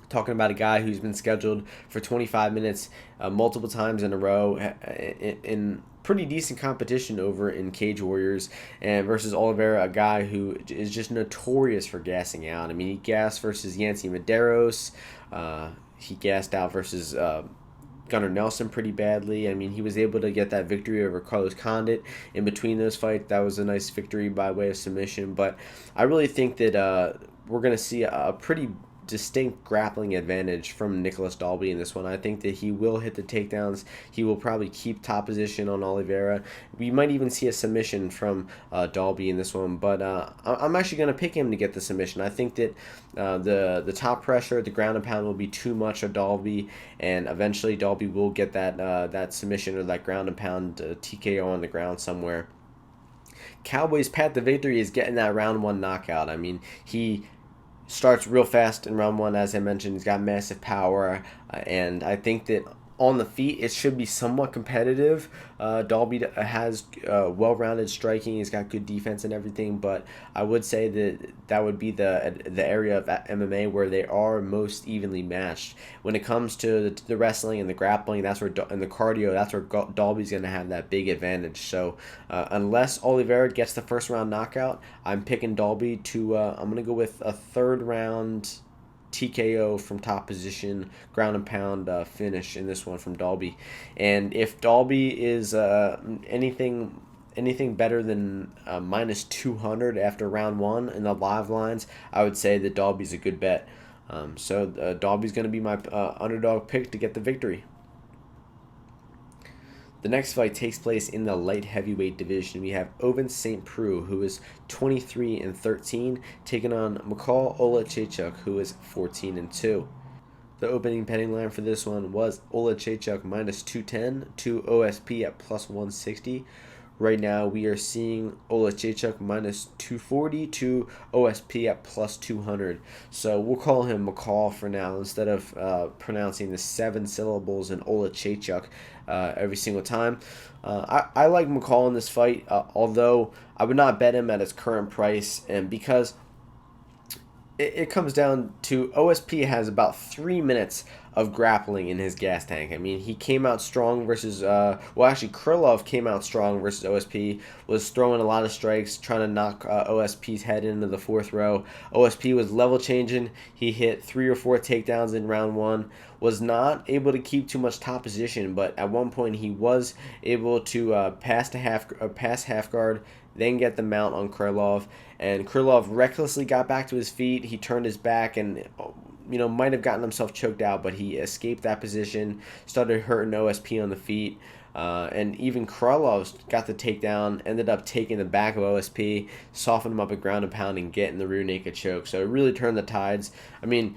Talking about a guy who's been scheduled for 25 minutes multiple times in a row in pretty decent competition over in Cage Warriors, and versus Oliveira, a guy who is just notorious for gassing out. I mean, he gassed versus Yancy Medeiros. He gassed out versus Gunnar Nelson pretty badly. I mean, he was able to get that victory over Carlos Condit in between those fights. That was a nice victory by way of submission. But I really think that we're going to see a pretty distinct grappling advantage from Nicholas Dalby in this one. I think that he will hit the takedowns. He will probably keep top position on Oliveira. We might even see a submission from Dalby in this one, but I'm actually going to pick him to get the submission. I think that the top pressure, the ground and pound will be too much of Dalby, and eventually Dalby will get that submission or that ground and pound TKO on the ground somewhere. Cowboy's path to victory is getting that round 1 knockout. I mean, he starts real fast in round 1, as I mentioned. He's got massive power, and I think that on the feet it should be somewhat competitive. Dalby has well-rounded striking. He's got good defense and everything, but I would say that would be the area of MMA where they are most evenly matched. When it comes to the wrestling and the grappling, and the cardio, that's where Dalby's going to have that big advantage. So unless Oliveira gets the first round knockout, I'm picking Dalby to I'm going to go with a third round TKO from top position, ground and pound finish in this one from Dalby. And if Dalby is anything anything better than minus 200 after round one in the live lines, I would say that Dalby's a good bet. So Dalby's going to be my underdog pick to get the victory. The next fight takes place in the light heavyweight division. We have Ovince St. Preux, who is 23-13, taking on Michal Oleksiejczuk, who is 14-2. The opening betting line for this one was Oleksiejczuk minus 210 to OSP at plus 160. Right now, we are seeing Oleksiejczuk minus 240 to OSP at plus 200. So we'll call him Michal for now instead of pronouncing the 7 syllables in Oleksiejczuk every single time. I like Michal in this fight, although I would not bet him at his current price, and because it comes down to OSP has about 3 minutes of grappling in his gas tank. I mean, he came out strong versus, Krylov came out strong versus OSP, was throwing a lot of strikes, trying to knock OSP's head into the 4th row. OSP was level changing. He hit 3 or 4 takedowns in round 1, was not able to keep too much top position, but at one point he was able to pass half guard, then get the mount on Krylov, and Krylov recklessly got back to his feet. He turned his back and might have gotten himself choked out, but he escaped that position, started hurting OSP on the feet, and even Krylov got the takedown, ended up taking the back of OSP, softened him up at ground and pound, and getting the rear naked choke. So it really turned the tides. I mean,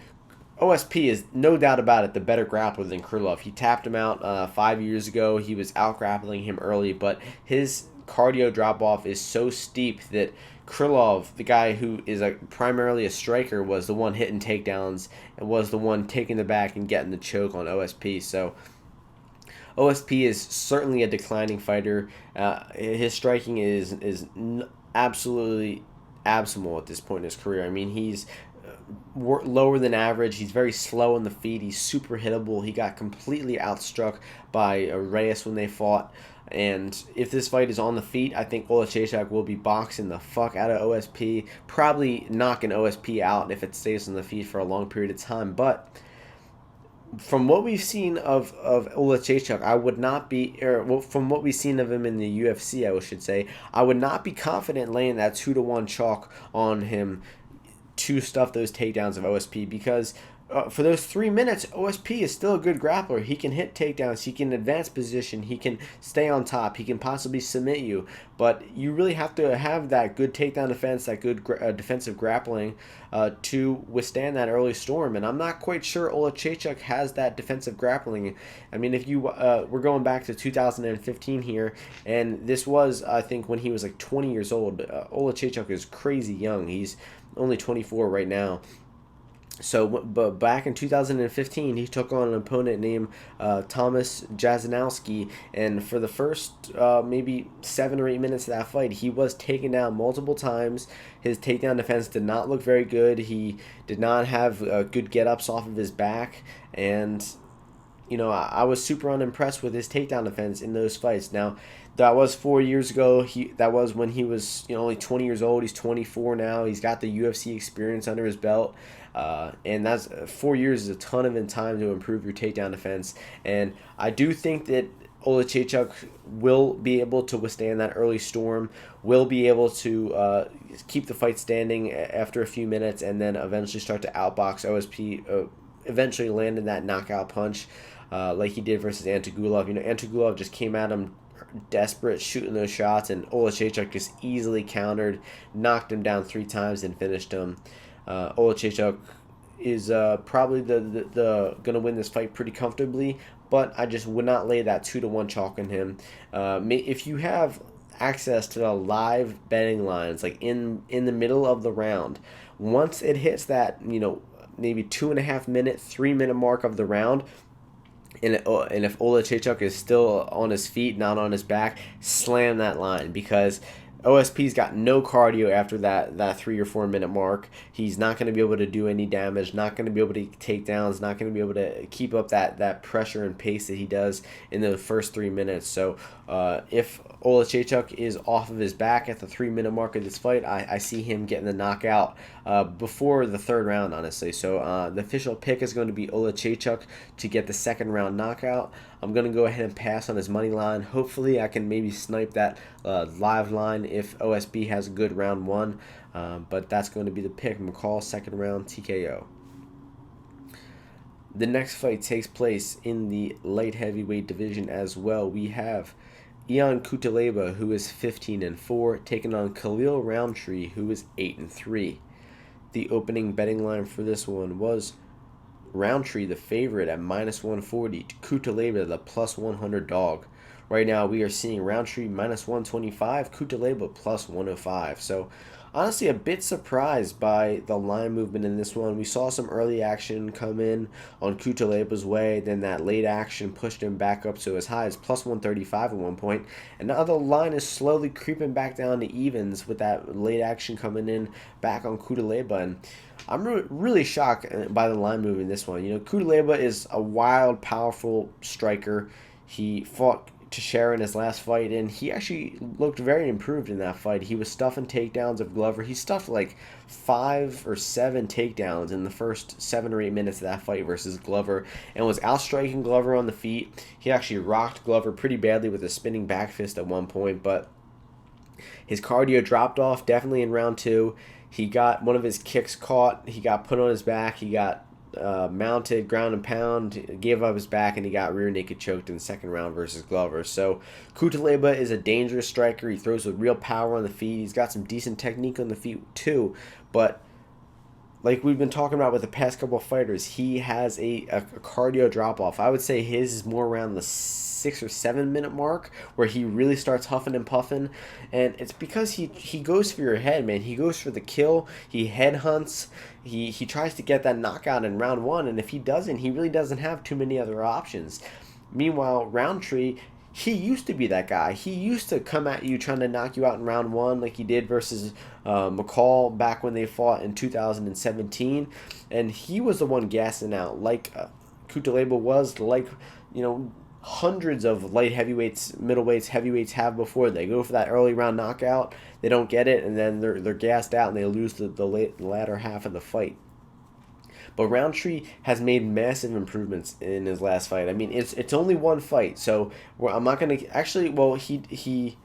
OSP is no doubt about it the better grappler than Krylov. He tapped him out 5 years ago. He was out grappling him early, but his cardio drop off is so steep that Krylov, the guy who is primarily a striker, was the one hitting takedowns and was the one taking the back and getting the choke on OSP. So OSP is certainly a declining fighter. His striking is absolutely abysmal at this point in his career. I mean, he's lower than average. He's very slow on the feet. He's super hittable. He got completely outstruck by Reyes when they fought. And if this fight is on the feet, I think Oleksiejczuk will be boxing the fuck out of OSP, probably knocking OSP out if it stays on the feet for a long period of time. But from what we've seen of Oleksiejczuk, I would not be, from what we've seen of him in the UFC, I should say, I would not be confident laying that 2-1 chalk on him to stuff those takedowns of OSP, because for those 3 minutes, OSP is still a good grappler. He can hit takedowns. He can advance position. He can stay on top. He can possibly submit you. But you really have to have that good takedown defense, that good defensive grappling to withstand that early storm. And I'm not quite sure Oleksiejczuk has that defensive grappling. I mean, if you we're going back to 2015 here, and this was, I think, when he was like 20 years old. Oleksiejczuk is crazy young. He's only 24 right now. So, but back in 2015, he took on an opponent named Thomas Jazanowski, and for the first maybe 7 or 8 minutes of that fight, he was taken down multiple times. His takedown defense did not look very good. He did not have good get-ups off of his back, and I was super unimpressed with his takedown defense in those fights. Now, that was 4 years ago. That was when he was only 20 years old. He's 24 now. He's got the UFC experience under his belt. And that's 4 years is a ton of time to improve your takedown defense. And I do think that Oleksiejczuk will be able to withstand that early storm, will be able to keep the fight standing after a few minutes, and then eventually start to outbox OSP, eventually landing that knockout punch like he did versus Antigulov. Antigulov just came at him desperate, shooting those shots, and Oleksiejczuk just easily countered, knocked him down 3 times, and finished him. Oleksiejczuk is probably the gonna win this fight pretty comfortably, but I just would not lay that 2-1 chalk on him. If you have access to the live betting lines, like in the middle of the round, once it hits that maybe 2.5 minute, 3 minute mark of the round, and if Oleksiejczuk is still on his feet, not on his back, slam that line, because OSP's got no cardio after that 3 or 4 minute mark. He's not going to be able to do any damage, not going to be able to take downs, not going to be able to keep up that pressure and pace that he does in the first 3 minutes. So if Oleksiejczuk is off of his back at the 3 minute mark of this fight, I see him getting the knockout before the third round, honestly. So the official pick is going to be Oleksiejczuk to get the second round knockout. I'm going to go ahead and pass on his money line. Hopefully I can maybe snipe that live line if OSP has a good round 1. But that's going to be the pick. Michal, second round TKO. The next fight takes place in the light heavyweight division as well. We have Ion Cutelaba, who is 15-4, taking on Cutelaba-Roundtree, who is 8-3. The opening betting line for this one was Roundtree, the favorite, at -140, to Cutelaba, the +100 dog. Right now, we are seeing Roundtree -125, Cutelaba +105. So, honestly, a bit surprised by the line movement in this one. We saw some early action come in on Cutelaba's way, then that late action pushed him back up to as high as +135 at one point, and now the line is slowly creeping back down to evens with that late action coming in back on Cutelaba. And I'm really shocked by the line move in this one. You know, Cutelaba is a wild, powerful striker. He fought Teixeira in his last fight, and he actually looked very improved in that fight. He was stuffing takedowns of Glover. He stuffed like 5 or 7 takedowns in the first 7 or 8 minutes of that fight versus Glover, and was outstriking Glover on the feet. He actually rocked Glover pretty badly with a spinning back fist at one point, but his cardio dropped off definitely in round 2. He got one of his kicks caught. He got put on his back. He got mounted, ground and pound, gave up his back, and he got rear naked choked in the second round versus Glover. So Cutelaba is a dangerous striker. He throws with real power on the feet. He's got some decent technique on the feet too, but like we've been talking about with the past couple of fighters, he has a cardio drop-off. I would say his is more around the 6 or 7 minute mark where he really starts huffing and puffing, and it's because he goes for your head, man. He goes for the kill. He headhunts. He tries to get that knockout in round 1, and if he doesn't, he really doesn't have too many other options. Meanwhile, Roundtree, he used to be that guy. He used to come at you trying to knock you out in round 1 like he did versus Michal back when they fought in 2017. And he was the one gassing out like Cutelaba was, like, you know, hundreds of light heavyweights, middleweights, heavyweights have before. They go for that early round knockout, they don't get it, and then they're gassed out and they lose the latter half of the fight. But Roundtree has made massive improvements in his last fight. I mean, it's only one fight, so I'm not going to... Actually, well, he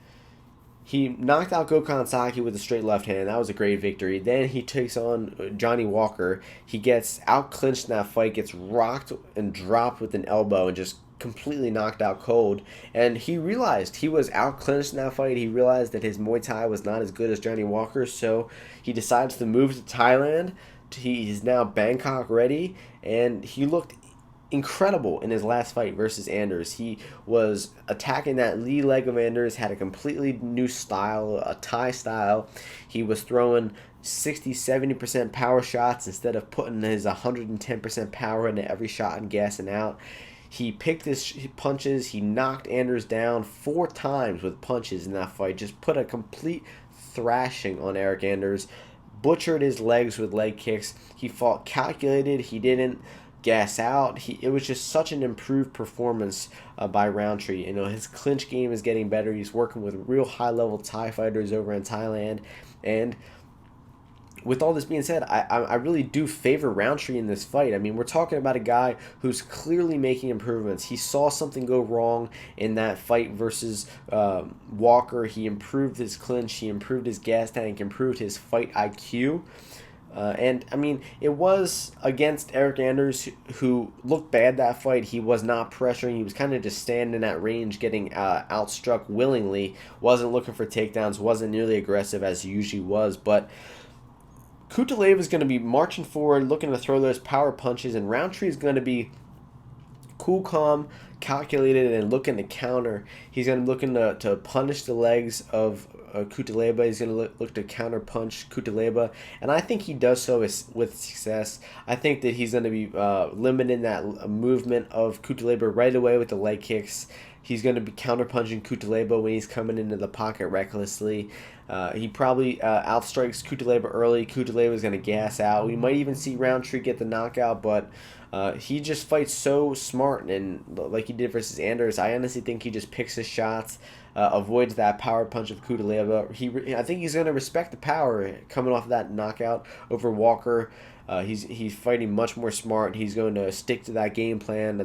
knocked out Gokhan Saki with a straight left hand. That was a great victory. Then he takes on Johnny Walker. He gets out-clinched in that fight, gets rocked and dropped with an elbow, and just completely knocked out cold. And he realized he was out-clinched in that fight. He realized that his Muay Thai was not as good as Johnny Walker, so he decides to move to Thailand. He's now Bangkok ready, and he looked incredible in his last fight versus Anders. He was attacking that lead leg of Anders, had a completely new style, a Thai style. He was throwing 60-70% power shots instead of putting his 110% power into every shot and gassing out. He picked his punches. He knocked Anders down 4 times with punches in that fight. Just put a complete thrashing on Eric Anders. Butchered his legs with leg kicks. He fought calculated. He didn't gas out. It was just such an improved performance by Roundtree. You know, his clinch game is getting better. He's working with real high-level Thai fighters over in Thailand. And with all this being said, I really do favor Roundtree in this fight. I mean, we're talking about a guy who's clearly making improvements. He saw something go wrong in that fight versus Walker. He improved his clinch. He improved his gas tank, improved his fight IQ. And, I mean, it was against Eric Anders, who looked bad that fight. He was not pressuring. He was kind of just standing in that range, getting outstruck willingly. Wasn't looking for takedowns. Wasn't nearly aggressive as he usually was. But Cutelaba is going to be marching forward, looking to throw those power punches, and Roundtree is going to be cool, calm, calculated, and looking to counter. He's going to be looking to punish the legs of Cutelaba. He's going to look to counter punch Cutelaba, and I think he does so with success. I think that he's going to be limiting that movement of Cutelaba right away with the leg kicks, He's going to be counterpunching Cutelaba when he's coming into the pocket recklessly. He probably outstrikes Cutelaba early. Cutelaba is going to gas out. We might even see Roundtree get the knockout, but he just fights so smart, and like he did versus Anders, I honestly think he just picks his shots, avoids that power punch of Cutelaba. I think he's going to respect the power coming off of that knockout over Walker. He's fighting much more smart. He's going to stick to that game plan, to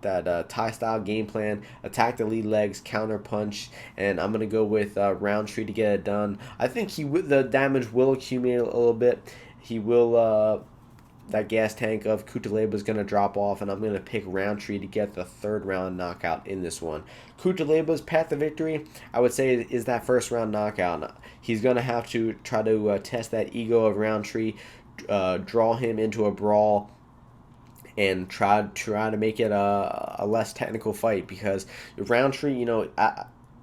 that Thai style game plan, attack the lead legs, counter punch, and I'm gonna go with Roundtree to get it done. I think the damage will accumulate a little bit. He will that gas tank of Cutelaba is gonna drop off, and I'm gonna pick Roundtree to get the third round knockout in this one. Cutelaba's path to victory, I would say, is that first round knockout. He's gonna have to try to test that ego of Roundtree, draw him into a brawl, and try to make it a less technical fight, because Roundtree,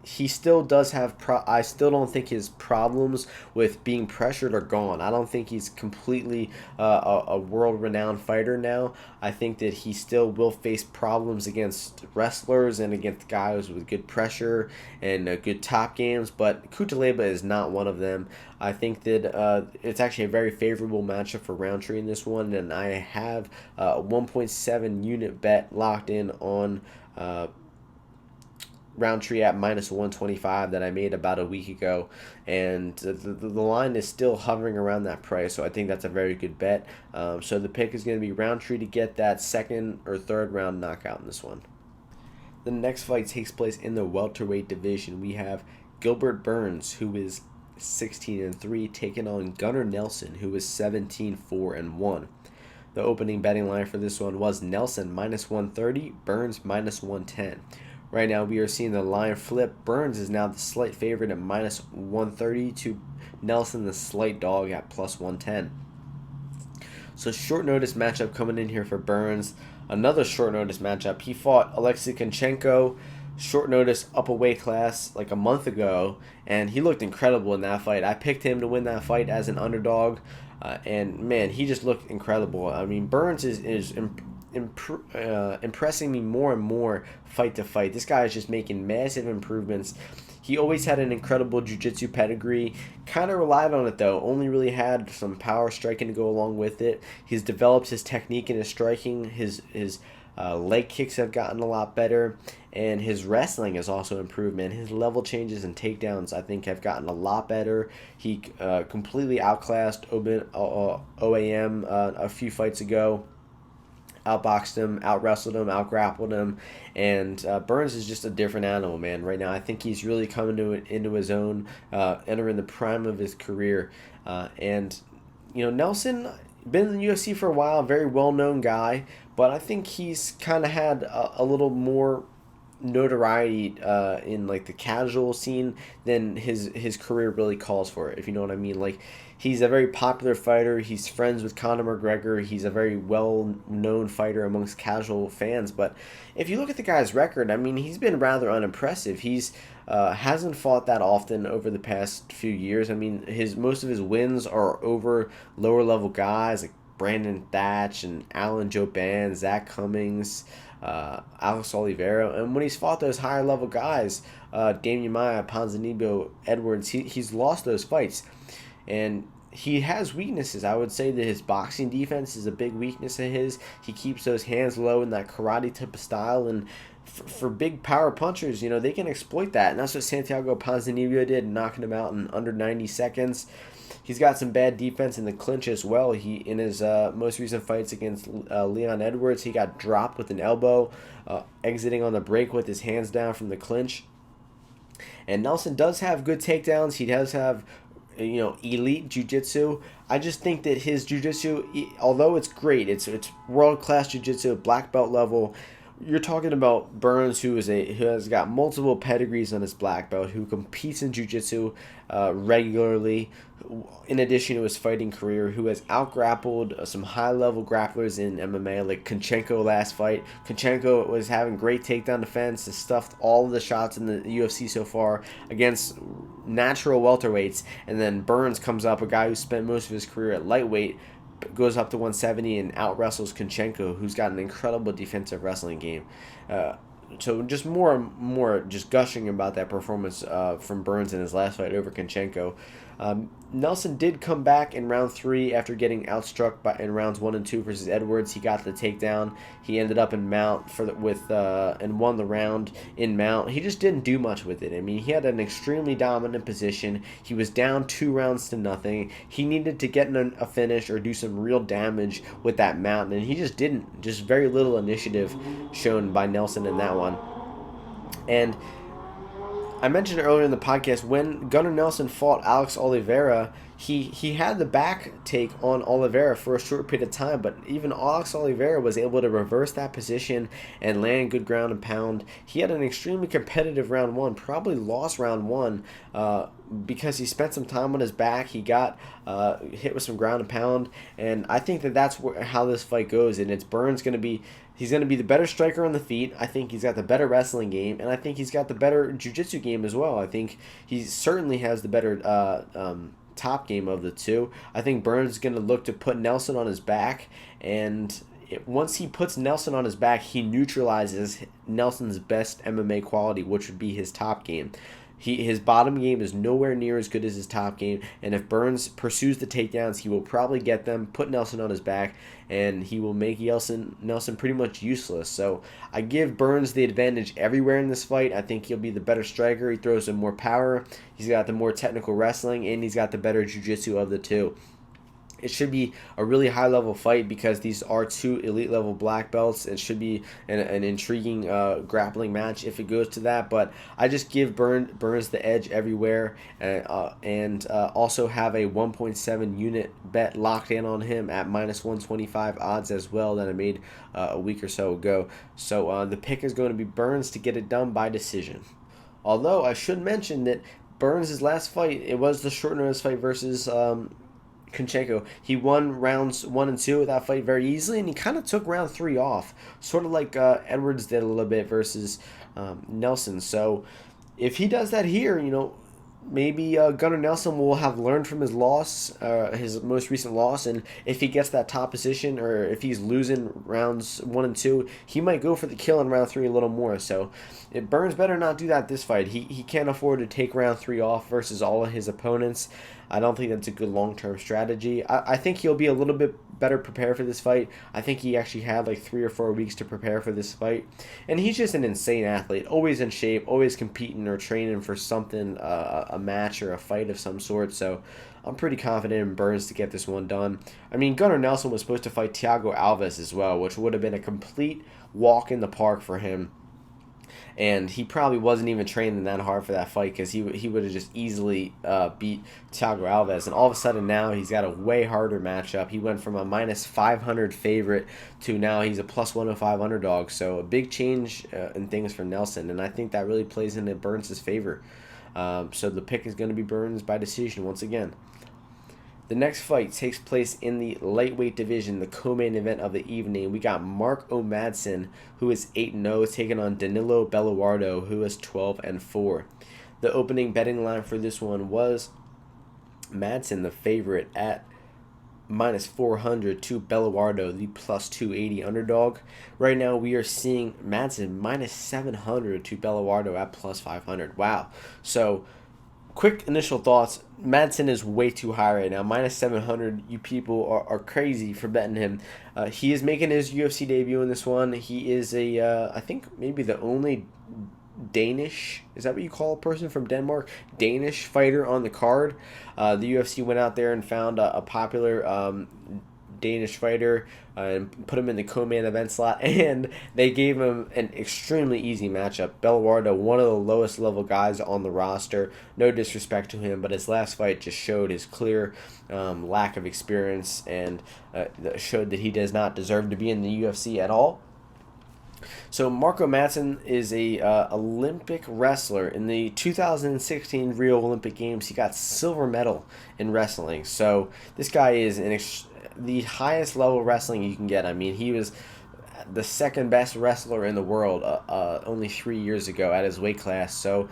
he still does have I still don't think his problems with being pressured are gone. I don't think he's completely a world-renowned fighter now. I think that he still will face problems against wrestlers and against guys with good pressure and good top games, but Cutelaba is not one of them. I think that it's actually a very favorable matchup for Roundtree in this one, and I have a 1.7 unit bet locked in on Roundtree at minus 125 that I made about a week ago, and the line is still hovering around that price, so I think that's a very good bet. So the pick is going to be Roundtree to get that second or third round knockout in this one. The next fight takes place in the welterweight division. We have Gilbert Burns, who is 16-3, taking on Gunnar Nelson, who is 17-4-1. The opening betting line for this one was Nelson minus 130, Burns minus 110. Right now, we are seeing the line flip. Burns is now the slight favorite at minus 130 to Nelson, the slight dog, at plus 110. So short notice matchup coming in here for Burns. Another short notice matchup. He fought Alexei Konchenko, short notice, up a weight class like a month ago, and he looked incredible in that fight. I picked him to win that fight as an underdog, and man, he just looked incredible. I mean, Burns is impressing me more and more fight to fight. This guy is just making massive improvements. He always had an incredible jiu-jitsu pedigree. Kind of relied on it, though. Only really had some power striking to go along with it. He's developed his technique and his striking. His leg kicks have gotten a lot better, and his wrestling has also improved, man. His level changes and takedowns, I think, have gotten a lot better. He completely outclassed OAM a few fights ago. Outboxed him, out-wrestled him, out-grappled him, and Burns is just a different animal, man. Right now, I think he's really coming into his own, entering the prime of his career. And Nelson, been in the UFC for a while, very well-known guy, but I think he's kind of had a little more notoriety in like the casual scene than his career really calls for, if you know what I mean. Like, he's a very popular fighter. He's friends with Conor McGregor. He's a very well-known fighter amongst casual fans. But if you look at the guy's record, I mean, he's been rather unimpressive. He's hasn't fought that often over the past few years. I mean, most of his wins are over lower-level guys like Brandon Thatch and Alan Joban, Zach Cummings, Alex Oliveira. And when he's fought those higher-level guys, Damian Maia, Ponzinibbio, Edwards, he's lost those fights. And he has weaknesses. I would say that his boxing defense is a big weakness of his. He keeps those hands low in that karate type of style, and for big power punchers, they can exploit that. And that's what Santiago Ponzinibbio did, knocking him out in under 90 seconds. He's got some bad defense in the clinch as well. In his most recent fights against Leon Edwards, he got dropped with an elbow, exiting on the break with his hands down from the clinch. And Nelson does have good takedowns. He does have elite jiu-jitsu. I just think that his jiu-jitsu, although it's great, it's world-class jiu-jitsu, black belt level. You're talking about Burns, who has got multiple pedigrees on his black belt, who competes in jiu-jitsu regularly, in addition to his fighting career, who has out-grappled some high-level grapplers in MMA, like Konchenko last fight. Konchenko was having great takedown defense, has stuffed all of the shots in the UFC so far against natural welterweights, and then Burns comes up, a guy who spent most of his career at lightweight, goes up to 170 and out-wrestles Konchenko, who's got an incredible defensive wrestling game. just more just gushing about that performance from Burns in his last fight over Konchenko. Nelson did come back in round 3 after getting outstruck in rounds 1 and 2 versus Edwards. He got the takedown. He ended up in mount and won the round in mount. He just didn't do much with it. I mean, he had an extremely dominant position. He was down 2 rounds to nothing. He needed to get a finish or do some real damage with that mount, and he just didn't. Just very little initiative shown by Nelson in that one. And I mentioned earlier in the podcast, when Gunnar Nelson fought Alex Oliveira, he had the back take on Oliveira for a short period of time, but even Alex Oliveira was able to reverse that position and land good ground and pound. He had an extremely competitive round 1, probably lost round 1 because he spent some time on his back. He got hit with some ground and pound, and I think that's how this fight goes, and it's Burns going to be... He's going to be the better striker on the feet. I think he's got the better wrestling game, and I think he's got the better jiu-jitsu game as well. I think he certainly has the better top game of the two. I think Burns is going to look to put Nelson on his back, and once he puts Nelson on his back, he neutralizes Nelson's best MMA quality, which would be his top game. His bottom game is nowhere near as good as his top game, and if Burns pursues the takedowns, he will probably get them, put Nelson on his back, and he will make Nelson pretty much useless. So I give Burns the advantage everywhere in this fight. I think he'll be the better striker. He throws in more power. He's got the more technical wrestling, and he's got the better jiu-jitsu of the two. It should be a really high-level fight because these are 2 elite-level black belts. It should be an intriguing grappling match if it goes to that. But I just give Burns the edge everywhere, and also have a 1.7 unit bet locked in on him at -125 odds as well that I made a week or so ago. So the pick is going to be Burns to get it done by decision. Although I should mention that Burns' last fight, it was the short notice fight versus... Konchenko. He won rounds 1 and 2 of that fight very easily, and he kind of took round 3 off, sort of like Edwards did a little bit versus Nelson. So if he does that here, maybe Gunnar Nelson will have learned from his loss, his most recent loss, and if he gets that top position, or if he's losing rounds 1 and 2, he might go for the kill in round 3 a little more. So Burns better not do that this fight. He can't afford to take round 3 off versus all of his opponents. I don't think that's a good long-term strategy. I think he'll be a little bit better prepared for this fight. I think he actually had like 3 or 4 weeks to prepare for this fight. And he's just an insane athlete, always in shape, always competing or training for something, a match or a fight of some sort. So I'm pretty confident in Burns to get this one done. I mean, Gunnar Nelson was supposed to fight Thiago Alves as well, which would have been a complete walk in the park for him. And he probably wasn't even training that hard for that fight because he would have just easily beat Thiago Alves. And all of a sudden now he's got a way harder matchup. He went from a -500 favorite to now he's a +105 underdog. So a big change in things for Nelson. And I think that really plays into Burns' favor. So the pick is going to be Burns by decision once again. The next fight takes place in the lightweight division, the co-main event of the evening. We got Mark O. Madsen, who is 8-0, taking on Danilo Belluardo, who is 12-4. The opening betting line for this one was Madsen, the favorite, at -400 to Belluardo, the +280 underdog. Right now we are seeing Madsen -700 to Belluardo at +500. Wow. So quick initial thoughts. Madsen is way too high right now. -700. You people are crazy for betting him. He is making his UFC debut in this one. He is I think maybe the only Danish, is that what you call a person from Denmark? Danish fighter on the card. The UFC went out there and found a popular Danish fighter and put him in the co-main event slot, and they gave him an extremely easy matchup. Belluardo, one of the lowest level guys on the roster. No disrespect to him, but his last fight just showed his clear lack of experience and showed that he does not deserve to be in the UFC at all. So Marco Madsen is a Olympic wrestler. In the 2016 Rio Olympic Games, he got silver medal in wrestling. So this guy is the highest level wrestling you can get. I mean, he was the second best wrestler in the world only 3 years ago at his weight class. So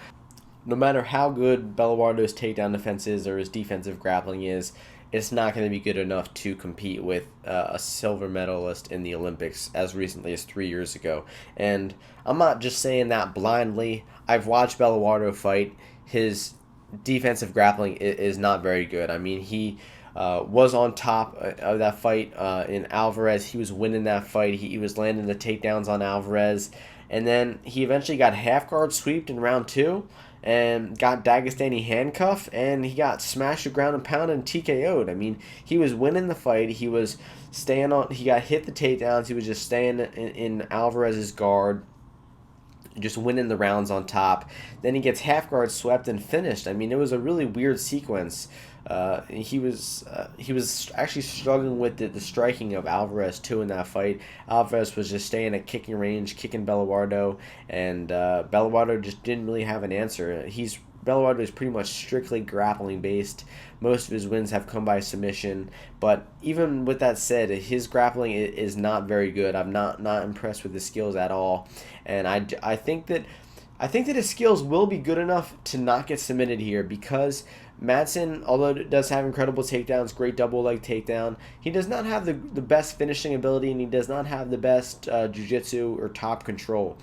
no matter how good Belluardo's takedown defense is or his defensive grappling is, it's not going to be good enough to compete with a silver medalist in the Olympics as recently as 3 years ago. And I'm not just saying that blindly. I've watched Belluardo fight. His defensive grappling is not very good. I mean, he was on top of that fight in Alvarez. He was winning that fight. He was landing the takedowns on Alvarez. And then he eventually got half guard sweeped in round 2 and got Dagestani handcuffed, and he got smashed to ground and pound and TKO'd. I mean, he was winning the fight. He was staying on. He got hit the takedowns. He was just staying in Alvarez's guard, just winning the rounds on top. Then he gets half guard swept and finished. I mean, it was a really weird sequence. He was actually struggling with the striking of Alvarez too in that fight. Alvarez was just staying at kicking range, kicking Belluardo, and Belluardo just didn't really have an answer. Belluardo is pretty much strictly grappling based. Most of his wins have come by submission, but even with that said, his grappling is not very good. I'm not impressed with his skills at all, and I think that his skills will be good enough to not get submitted here because Madsen, although does have incredible takedowns, great double leg takedown, he does not have the best finishing ability, and he does not have the best jiu-jitsu or top control.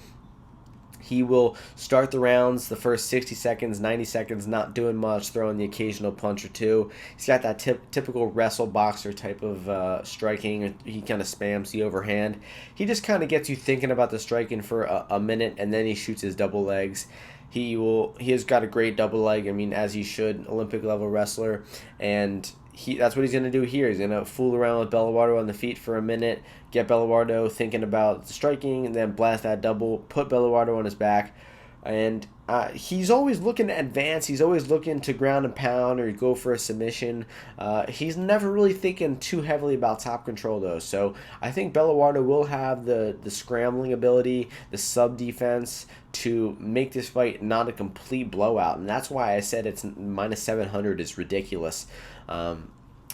He will start the rounds, the first 60 seconds, 90 seconds, not doing much, throwing the occasional punch or two. He's got that typical wrestle boxer type of striking. He kind of spams the overhand. He just kind of gets you thinking about the striking for a minute, and then he shoots his double legs. He has got a great double leg, I mean, as he should, Olympic level wrestler, and that's what he's going to do here. He's going to fool around with Belluardo on the feet for a minute, get Belluardo thinking about the striking, and then blast that double, put Belluardo on his back. And he's always looking to advance. He's always looking to ground and pound or go for a submission. He's never really thinking too heavily about top control, though. So I think Belluardo will have the scrambling ability, the sub-defense to make this fight not a complete blowout. And that's why I said it's minus 700 is ridiculous.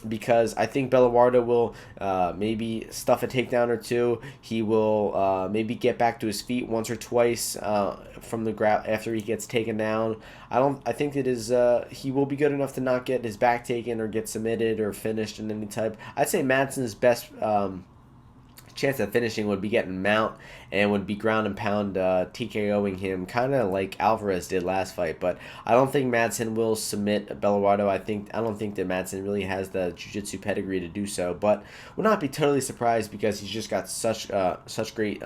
Because I think Belluardo will maybe stuff a takedown or two. He will maybe get back to his feet once or twice from the grab after he gets taken down. I think that he will be good enough to not get his back taken or get submitted or finished in any type. I'd say Madsen's best chance at finishing would be getting mount and would be ground and pound TKOing him, kind of like Alvarez did last fight. But I don't think Madsen will submit Belluardo. I don't think that Madsen really has the jiu-jitsu pedigree to do so, but would not be totally surprised because he's just got such great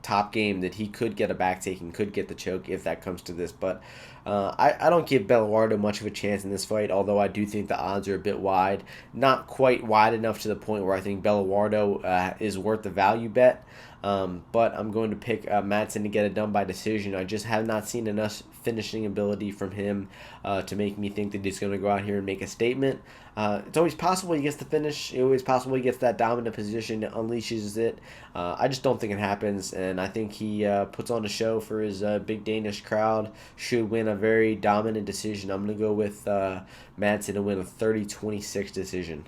top game that he could get a back taking, could get the choke if that comes to this. But I don't give Belluardo much of a chance in this fight, although I do think the odds are a bit wide. Not quite wide enough to the point where I think Belluardo is worth the value bet. But I'm going to pick Madsen to get it done by decision. I just have not seen enough finishing ability from him to make me think that he's going to go out here and make a statement. It's always possible he gets the finish. It's always possible he gets that dominant position, unleashes it. I just don't think it happens, and I think he puts on a show for his big Danish crowd. Should win a very dominant decision. I'm going to go with Madsen to win a 30-26 decision.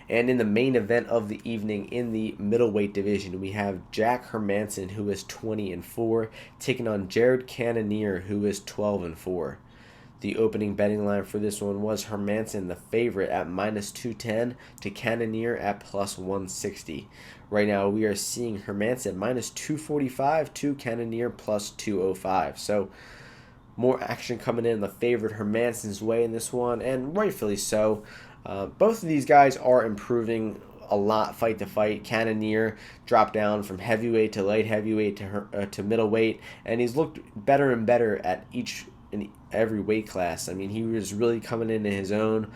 And in the main event of the evening in the middleweight division, we have Jack Hermansson, who is 20-4, taking on Jared Cannonier, who is 12-4. The opening betting line for this one was Hermansson, the favorite, at minus 210 to Cannonier at plus 160. Right now, we are seeing Hermansson minus 245 to Cannonier plus 205. So, more action coming in the favorite Hermansson's way in this one, and rightfully so. Both of these guys are improving a lot fight to fight. Cannonier dropped down from heavyweight to light heavyweight to middleweight, and he's looked better and better at every weight class. I mean, he was really coming into his own,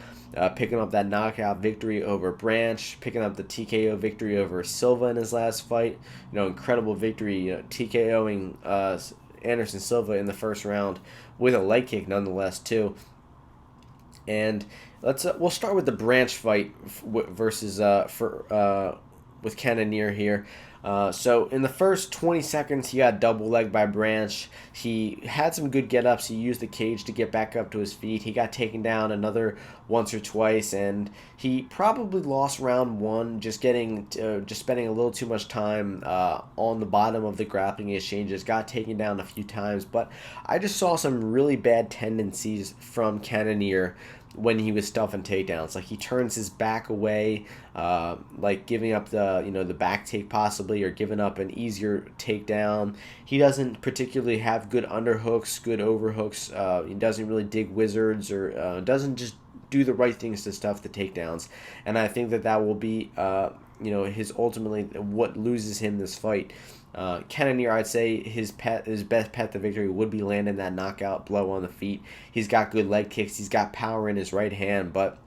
picking up that knockout victory over Branch, picking up the TKO victory over Silva in his last fight. Incredible victory, TKOing Anderson Silva in the first round with a leg kick nonetheless too. And we'll start with the Branch fight versus with Cannonier here. So in the first 20 seconds, he got double leg by Branch. He had some good get-ups. He used the cage to get back up to his feet. He got taken down another once or twice, and he probably lost round one just spending a little too much time on the bottom of the grappling exchanges. Got taken down a few times, but I just saw some really bad tendencies from Cannonier when he was stuffing takedowns. Like, he turns his back away, like giving up the back take possibly, or giving up an easier takedown. He doesn't particularly have good underhooks, good overhooks. He doesn't really dig wizards, or doesn't just do the right things to stuff the takedowns. And I think that will be his ultimately what loses him this fight. Cannonier, I'd say his best path to victory would be landing that knockout blow on the feet. He's got good leg kicks. He's got power in his right hand, but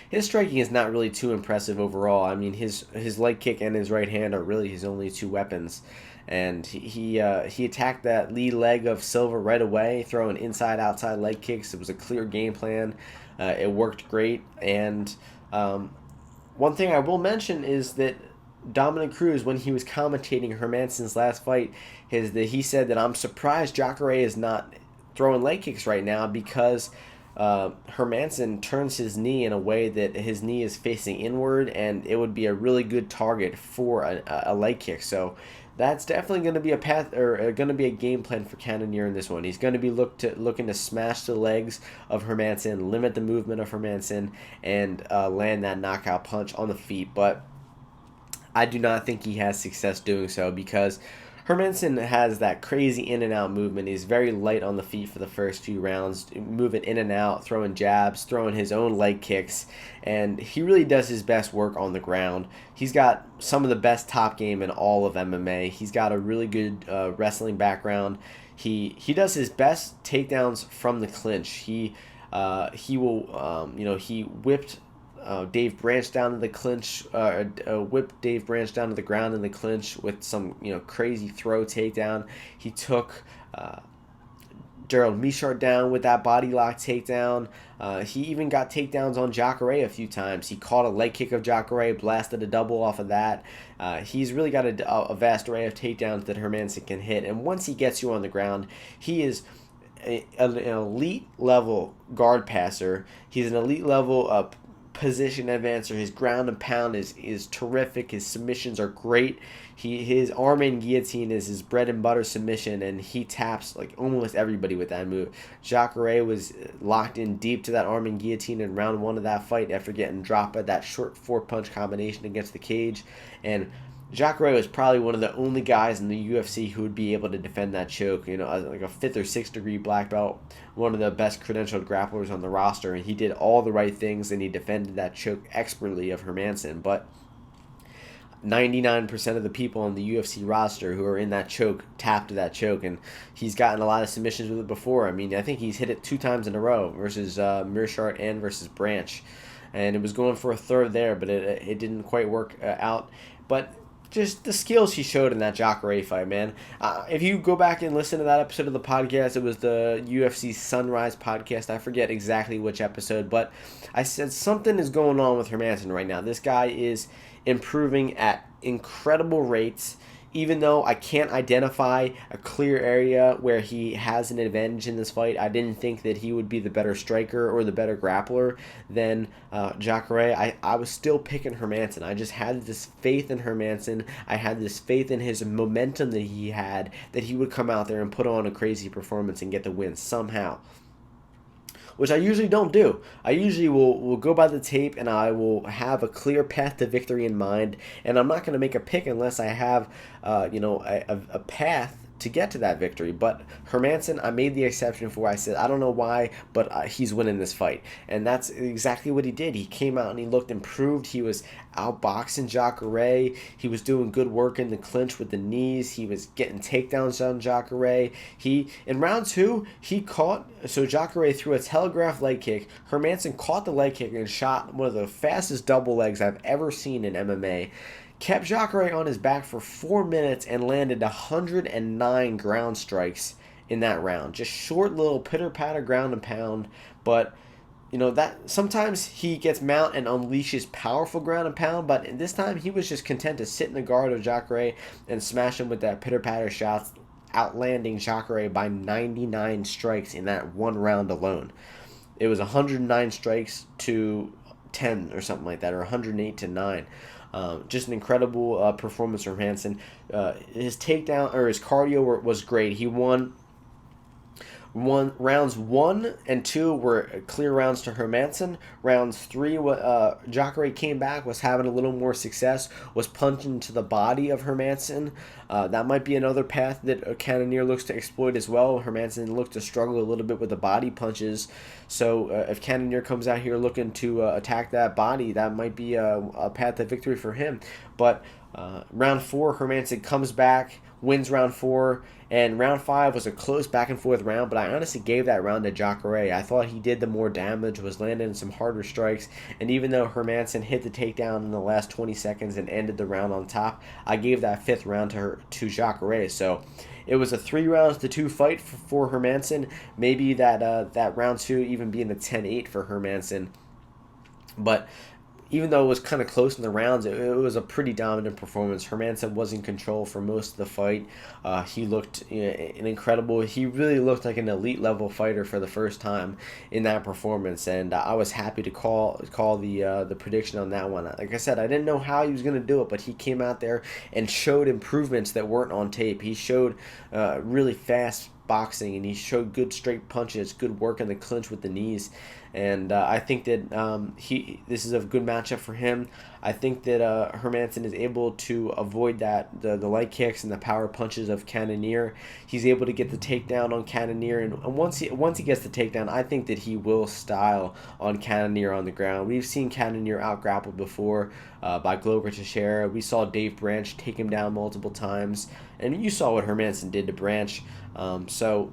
his striking is not really too impressive overall. I mean, his leg kick and his right hand are really his only two weapons. And he attacked that lead leg of Silva right away, throwing inside-outside leg kicks. It was a clear game plan. It worked great. And one thing I will mention is that Dominic Cruz, when he was commentating Hermansson's last fight, he said that I'm surprised Jacare is not throwing leg kicks right now, because Hermansson turns his knee in a way that his knee is facing inward, and it would be a really good target for a leg kick. So that's definitely going to be a path, or going to be a game plan for Cannonier in this one. He's going to be looking to smash the legs of Hermansson, limit the movement of Hermansson, and land that knockout punch on the feet. But I do not think he has success doing so, because Hermansson has that crazy in and out movement. He's very light on the feet for the first few rounds, moving in and out, throwing jabs, throwing his own leg kicks, and he really does his best work on the ground. He's got some of the best top game in all of MMA. He's got a really good wrestling background. He does his best takedowns from the clinch. He whipped Dave Branch down to the clinch, whipped Dave Branch down to the ground in the clinch with some crazy throw takedown. He took Gerald Michard down with that body lock takedown. He even got takedowns on Jacare a few times. He caught a leg kick of Jacare, blasted a double off of that. He's really got a vast array of takedowns that Hermansson can hit. And once he gets you on the ground, he is an elite level guard passer. He's an elite level position advancer. His ground and pound is terrific. His submissions are great. His arm in guillotine is his bread and butter submission, and he taps like almost everybody with that move. Jacare was locked in deep to that arm in guillotine in round one of that fight after getting dropped at that short 4-punch combination against the cage. And Jacare was probably one of the only guys in the UFC who would be able to defend that choke. Like a 5th or 6th degree black belt, one of the best credentialed grapplers on the roster, and he did all the right things, and he defended that choke expertly of Hermansson. But 99% of the people on the UFC roster who are in that choke tapped that choke, and he's gotten a lot of submissions with it before. I mean, I think he's hit it 2 times in a row versus Mearshart and versus Branch, and it was going for a third there, but it didn't quite work out. But just the skills he showed in that Jacare fight, man. If you go back and listen to that episode of the podcast, it was the UFC Sunrise podcast. I forget exactly which episode, but I said something is going on with Hermansson right now. This guy is improving at incredible rates. Even though I can't identify a clear area where he has an advantage in this fight, I didn't think that he would be the better striker or the better grappler than Jacare. I was still picking Hermansson. I just had this faith in Hermansson. I had this faith in his momentum that he had, that he would come out there and put on a crazy performance and get the win somehow, which I usually don't do. I usually will go by the tape, and I will have a clear path to victory in mind, and I'm not going to make a pick unless I have a path to get to that victory. But Hermansson, I made the exception for. I said, I don't know why, but he's winning this fight. And that's exactly what he did. He came out and he looked improved. He was outboxing Jacare. He was doing good work in the clinch with the knees. He was getting takedowns on Jacare. In round 2, Jacare threw a telegraph leg kick. Hermansson caught the leg kick and shot one of the fastest double legs I've ever seen in MMA. Kept Jacare on his back for 4 minutes and landed 109 ground strikes in that round. Just short little pitter-patter ground and pound, but that sometimes he gets mount and unleashes powerful ground and pound, but this time he was just content to sit in the guard of Jacare and smash him with that pitter-patter shots, outlanding Jacare by 99 strikes in that one round alone. It was 109 strikes to 10 or something like that, or 108 to 9. Just an incredible performance from Hermansson. His takedown or his cardio was great. He won Rounds 1 and 2 were clear rounds to Hermansson. Rounds 3, Jacare came back, was having a little more success, was punching to the body of Hermansson. That might be another path that Cannonier looks to exploit as well. Hermansson looked to struggle a little bit with the body punches. So if Cannonier comes out here looking to attack that body, that might be a path to victory for him. But round 4, Hermansson comes back, wins round 4, and round 5 was a close back and forth round, but I honestly gave that round to Jacare. I thought he did the more damage, was landing some harder strikes, and even though Hermansson hit the takedown in the last 20 seconds and ended the round on top, I gave that 5th round to Jacare. So it was a 3 rounds to 2 fight for Hermansson. Maybe that round 2 even being a 10-8 for Hermansson. But even though it was kind of close in the rounds, it was a pretty dominant performance. Hermansson was in control for most of the fight. He looked incredible. He really looked like an elite level fighter for the first time in that performance, and I was happy to call the prediction on that one. Like I said, I didn't know how he was going to do it, but he came out there and showed improvements that weren't on tape. He showed really fast boxing, and he showed good straight punches, good work in the clinch with the knees, and I think that this is a good matchup for him. I think that Hermansson is able to avoid the light kicks and the power punches of Cannonier. He's able to get the takedown on Cannonier, and once he gets the takedown, I think that he will style on Cannonier on the ground. We've seen Cannonier out-grappled before by Glover Teixeira. We saw Dave Branch take him down multiple times, and you saw what Hermansson did to Branch. So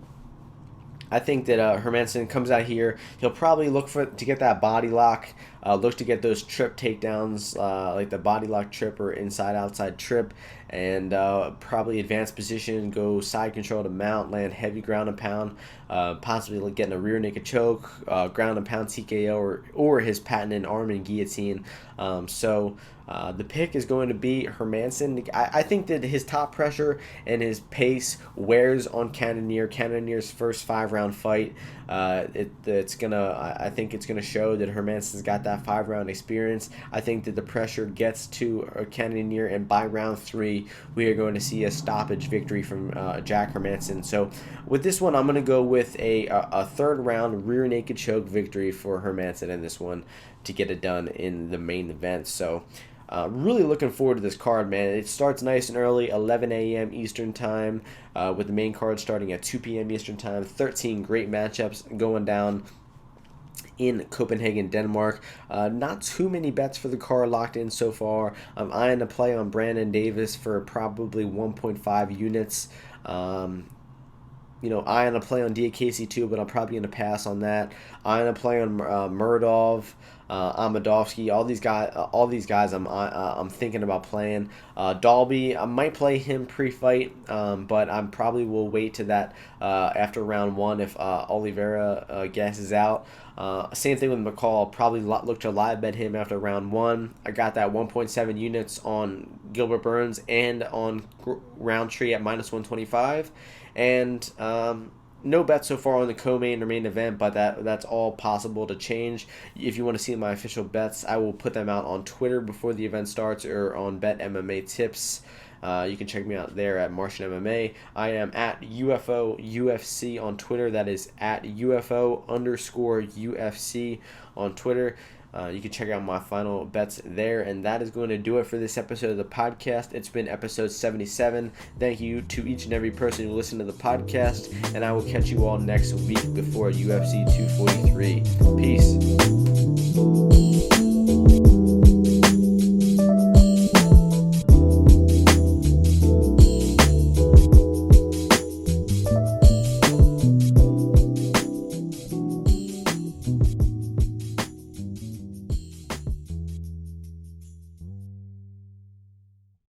I think that Hermansson comes out here. He'll probably look to get that body lock, look to get those trip takedowns, like the body lock trip or inside-outside trip, and probably advance position, go side control to mount, land heavy ground and pound, possibly getting a rear naked choke, ground and pound TKO, or his patented arm and guillotine. The pick is going to be Hermansson. I think that his top pressure and his pace wears on Cannonier. Cannonier's first 5-round fight, I think it's gonna show that Hermansson's got that 5-round experience. I think that the pressure gets to Cannonier, and by round 3, we are going to see a stoppage victory from Jack Hermansson. So with this one, I'm going to go with a 3rd-round rear naked choke victory for Hermansson in this one to get it done in the main event. So really looking forward to this card, man. It starts nice and early, 11 a.m. Eastern Time, with the main card starting at 2 p.m. Eastern Time. 13 great matchups going down in Copenhagen, Denmark. Not too many bets for the card locked in so far. I'm eyeing a play on Brandon Davis for probably 1.5 units. Eyeing a play on Diakiese too, but I'm probably going to pass on that. Eyeing a play on Muradov, Amedovski, all these guys I'm thinking about playing. Dalby, I might play him pre-fight, but I probably will wait to that after round 1 if Oliveira gasses out. Same thing with McCall. I'll probably look to live bet him after round 1. I got that 1.7 units on Gilbert Burns and on Roundtree at -125. And no bets so far on the co-main or main event, but that's all possible to change. If you want to see my official bets, I will put them out on Twitter before the event starts or on Bet MMA Tips. You can check me out there at Martian MMA. I am at UFO UFC on Twitter. That is at UFO_UFC on Twitter. You can check out my final bets there, and that is going to do it for this episode of the podcast. It's been episode 77. Thank you to each and every person who listened to the podcast, and I will catch you all next week before UFC 243. Peace.